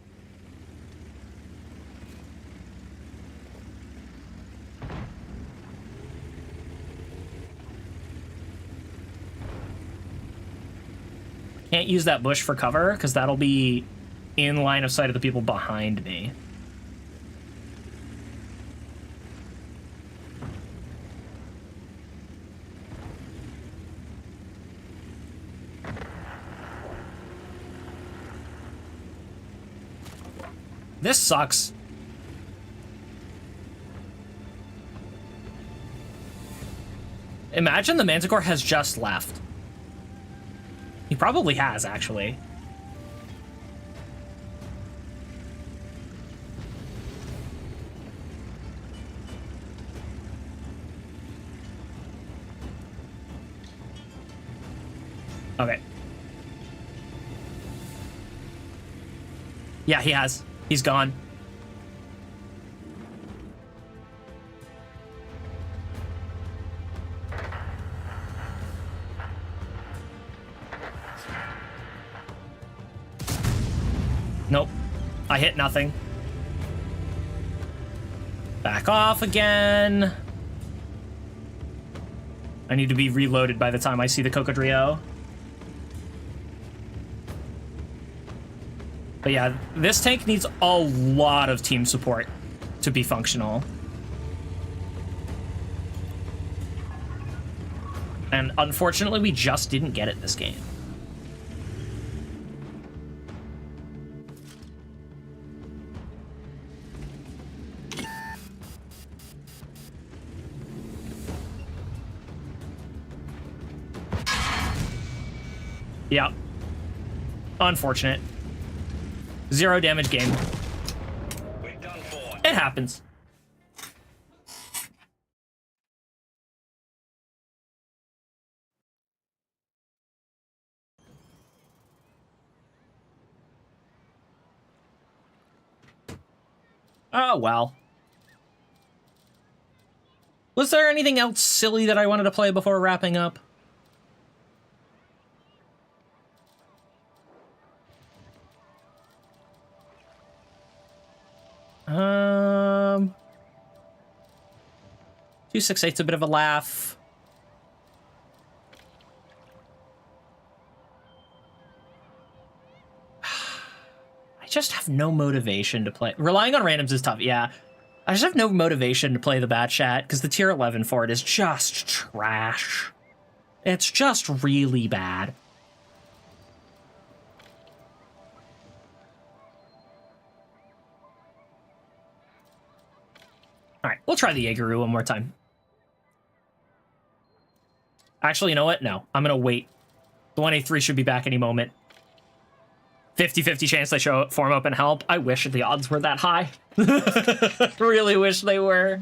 Can't use that bush for cover because that'll be in line of sight of the people behind me. This sucks. Imagine the Manticore has just left. He probably has, actually. Okay. Yeah, he has. He's gone. Nope. I hit nothing. Back off again. I need to be reloaded by the time I see the Cocodrio. But yeah, this tank needs a lot of team support to be functional. And unfortunately, we just didn't get it this game. Yeah. Unfortunate. 0 damage game. We're done for. It happens. Oh, well. Was there anything else silly that I wanted to play before wrapping up? Um, 268's a bit of a laugh. I just have no motivation to play. Relying on randoms is tough, yeah. I just have no motivation to play the Bat Chat because the tier 11 for it is just trash. It's just really bad. All right, we'll try the Jaegeroo one more time. Actually, you know what? No, I'm going to wait. The 183 should be back any moment. 50-50 chance they show up, form up and help. I wish the odds were that high. Really wish they were.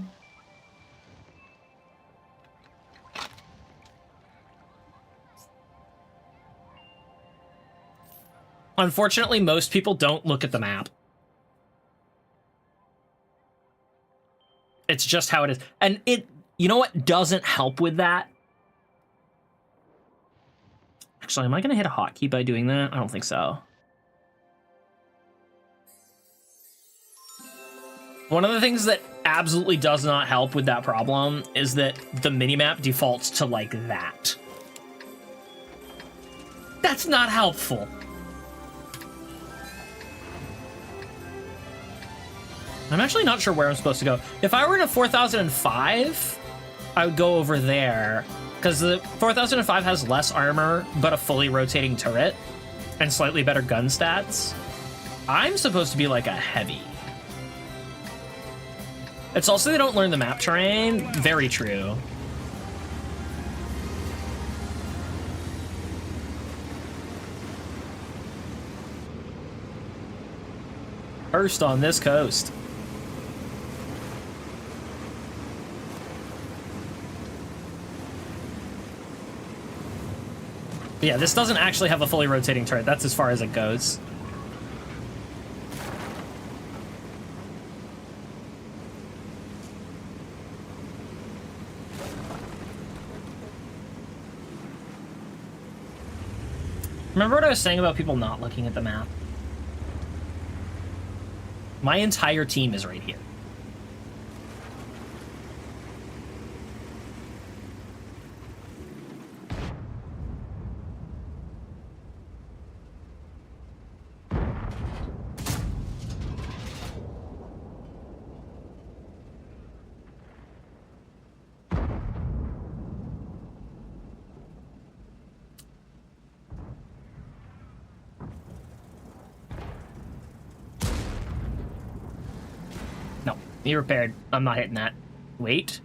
Unfortunately, most people don't look at the map. It's just how it is. And it, you know what doesn't help with that? Actually, am I going to hit a hotkey by doing that? I don't think so. One of the things that absolutely does not help with that problem is that the minimap defaults to like that. That's not helpful. I'm actually not sure where I'm supposed to go. If I were in a 4005, I would go over there, because the 4005 has less armor, but a fully rotating turret, and slightly better gun stats. I'm supposed to be like a heavy. It's also they don't learn the map terrain. Very true. First on this coast. Yeah, this doesn't actually have a fully rotating turret. That's as far as it goes. Remember what I was saying about people not looking at the map? My entire team is right here. No, be repaired. I'm not hitting that. Wait.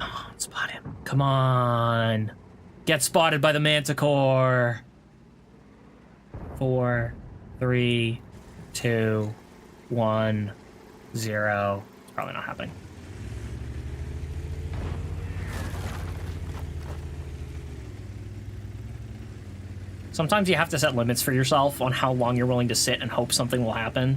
Oh, spot him. Come on. Get spotted by the Manticore. 4, 3, 2, 1, 0. It's probably not happening. Sometimes you have to set limits for yourself on how long you're willing to sit and hope something will happen.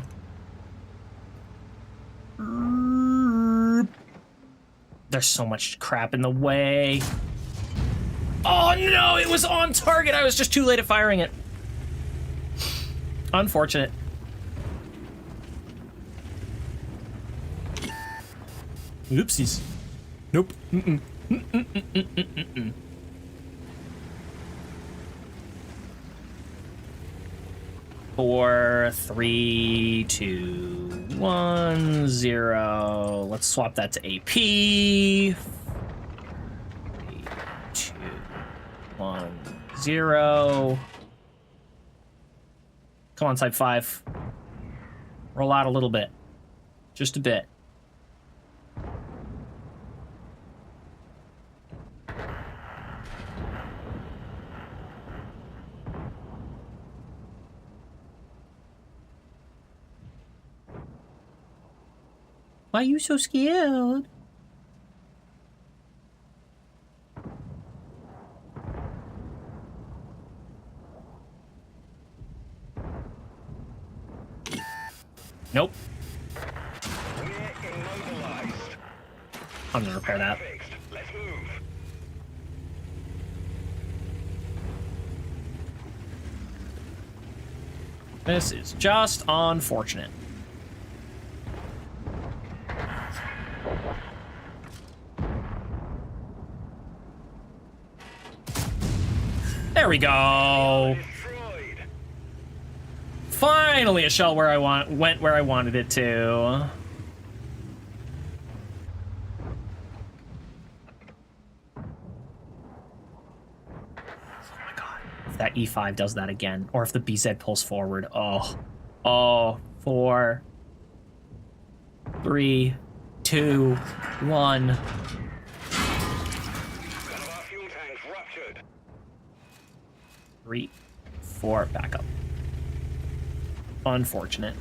There's so much crap in the way. Oh no, it was on target. I was just too late at firing it. Unfortunate. Oopsies. Nope. Mm-mm. Mm-mm-mm-mm-mm-mm. 4, 3, 2, 1, 0. Let's swap that to AP. 3, 2, 1, 0. Come on, Type 5. Roll out a little bit. Just a bit. Why are you so scared? Nope. We're immobilized. I'm gonna repair that. Fixed. Let's move. This is just unfortunate. There we go. Destroyed. Finally, a shell where I went where I wanted it to. Oh my god! If that E5 does that again, or if the BZ pulls forward, oh, 4, 3, 2, 1. One of our fuel tanks ruptured. 3, 4, back up. Unfortunate.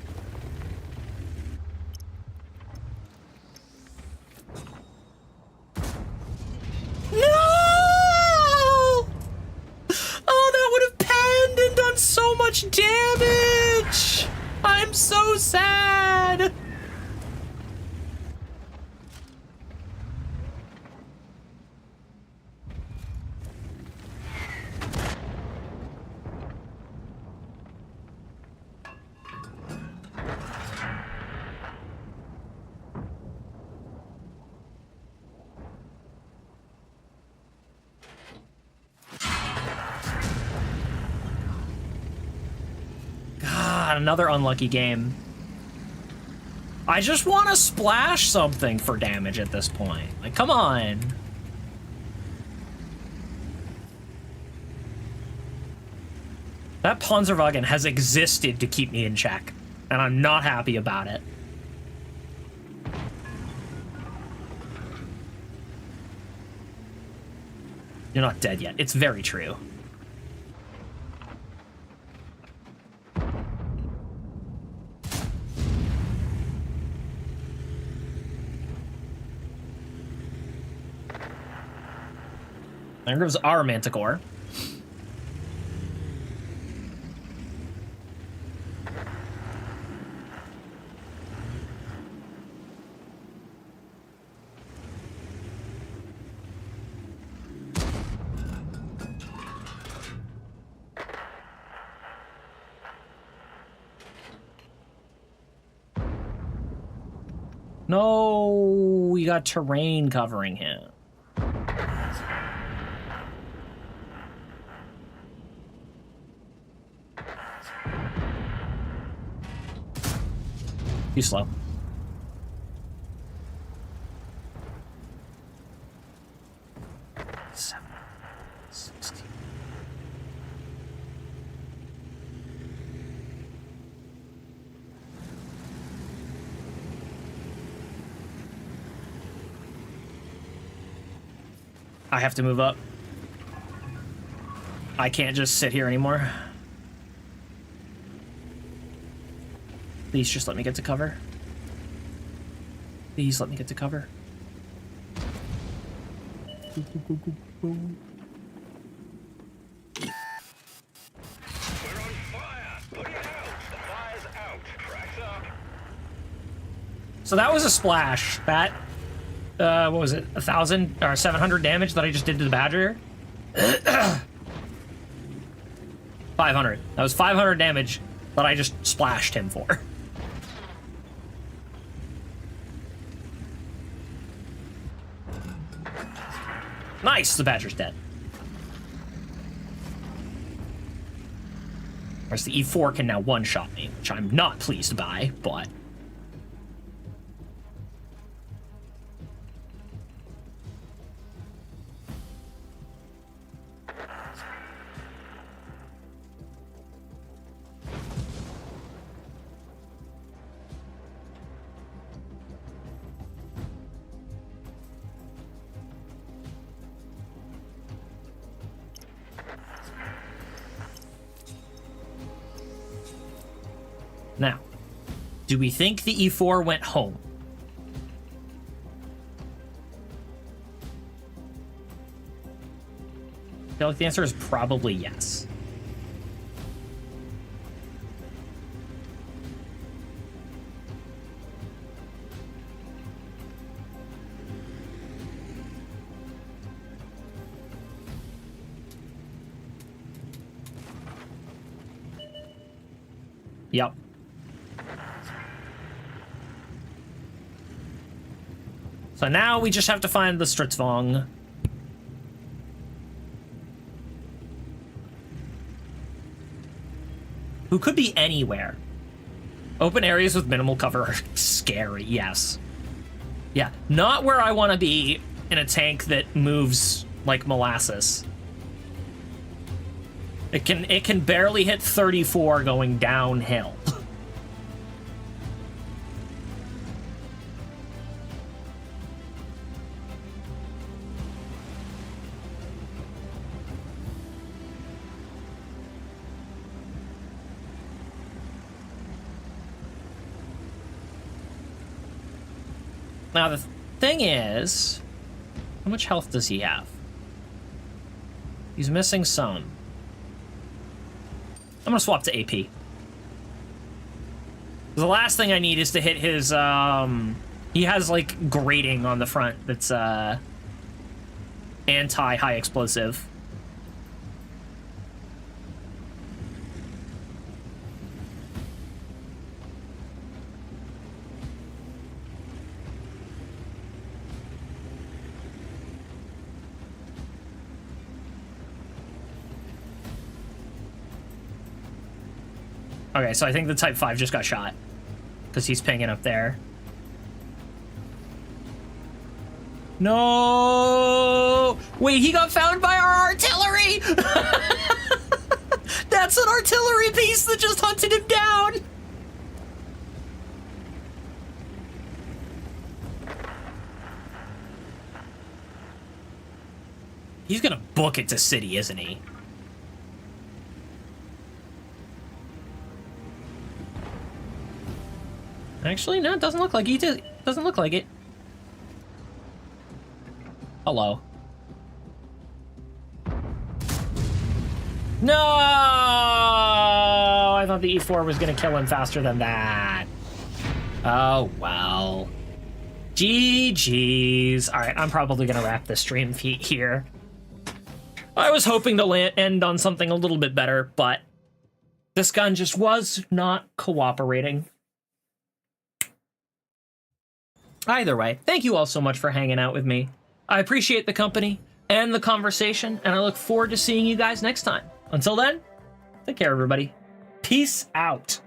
No! Oh, that would have panned and done so much damage! I'm so sad! God, another unlucky game. I just want to splash something for damage at this point. Like, come on. That Panzerwagen has existed to keep me in check, and I'm not happy about it. You're not dead yet. It's very true. There goes our Manticore. No, we got terrain covering him. Too slow. I have to move up. I can't just sit here anymore. Please just let me get to cover. Please let me get to cover. We're on fire! Put it out! The fire's out! Tracks up! So that was a splash. That, what was it? 1,000 or 700 damage that I just did to the Badger? 500. That was 500 damage that I just splashed him for. Nice, the Badger's dead. Whereas the E4 can now one-shot me, which I'm not pleased by, but... Now, do we think the E4 went home? I feel like the answer is probably yes. Yep. So now we just have to find the Stritzvong. Who could be anywhere. Open areas with minimal cover are scary, yes. Yeah, not where I want to be in a tank that moves like molasses. It can barely hit 34 going downhill. Now, the thing is, how much health does he have? He's missing some. I'm gonna swap to AP. The last thing I need is to hit his, he has, like, grating on the front that's, anti-high explosive. Okay, so I think the Type 5 just got shot. Because he's pinging up there. No! Wait, he got found by our artillery! That's an artillery piece that just hunted him down! He's gonna book it to city, isn't he? Actually, no, it doesn't look like he did. Doesn't look like it. Hello. No! I thought the E4 was gonna kill him faster than that. Oh, well. GG's. All right, I'm probably gonna wrap the stream here. I was hoping to end on something a little bit better, but this gun just was not cooperating. Either way, thank you all so much for hanging out with me. I appreciate the company and the conversation, and I look forward to seeing you guys next time. Until then, take care, everybody. Peace out.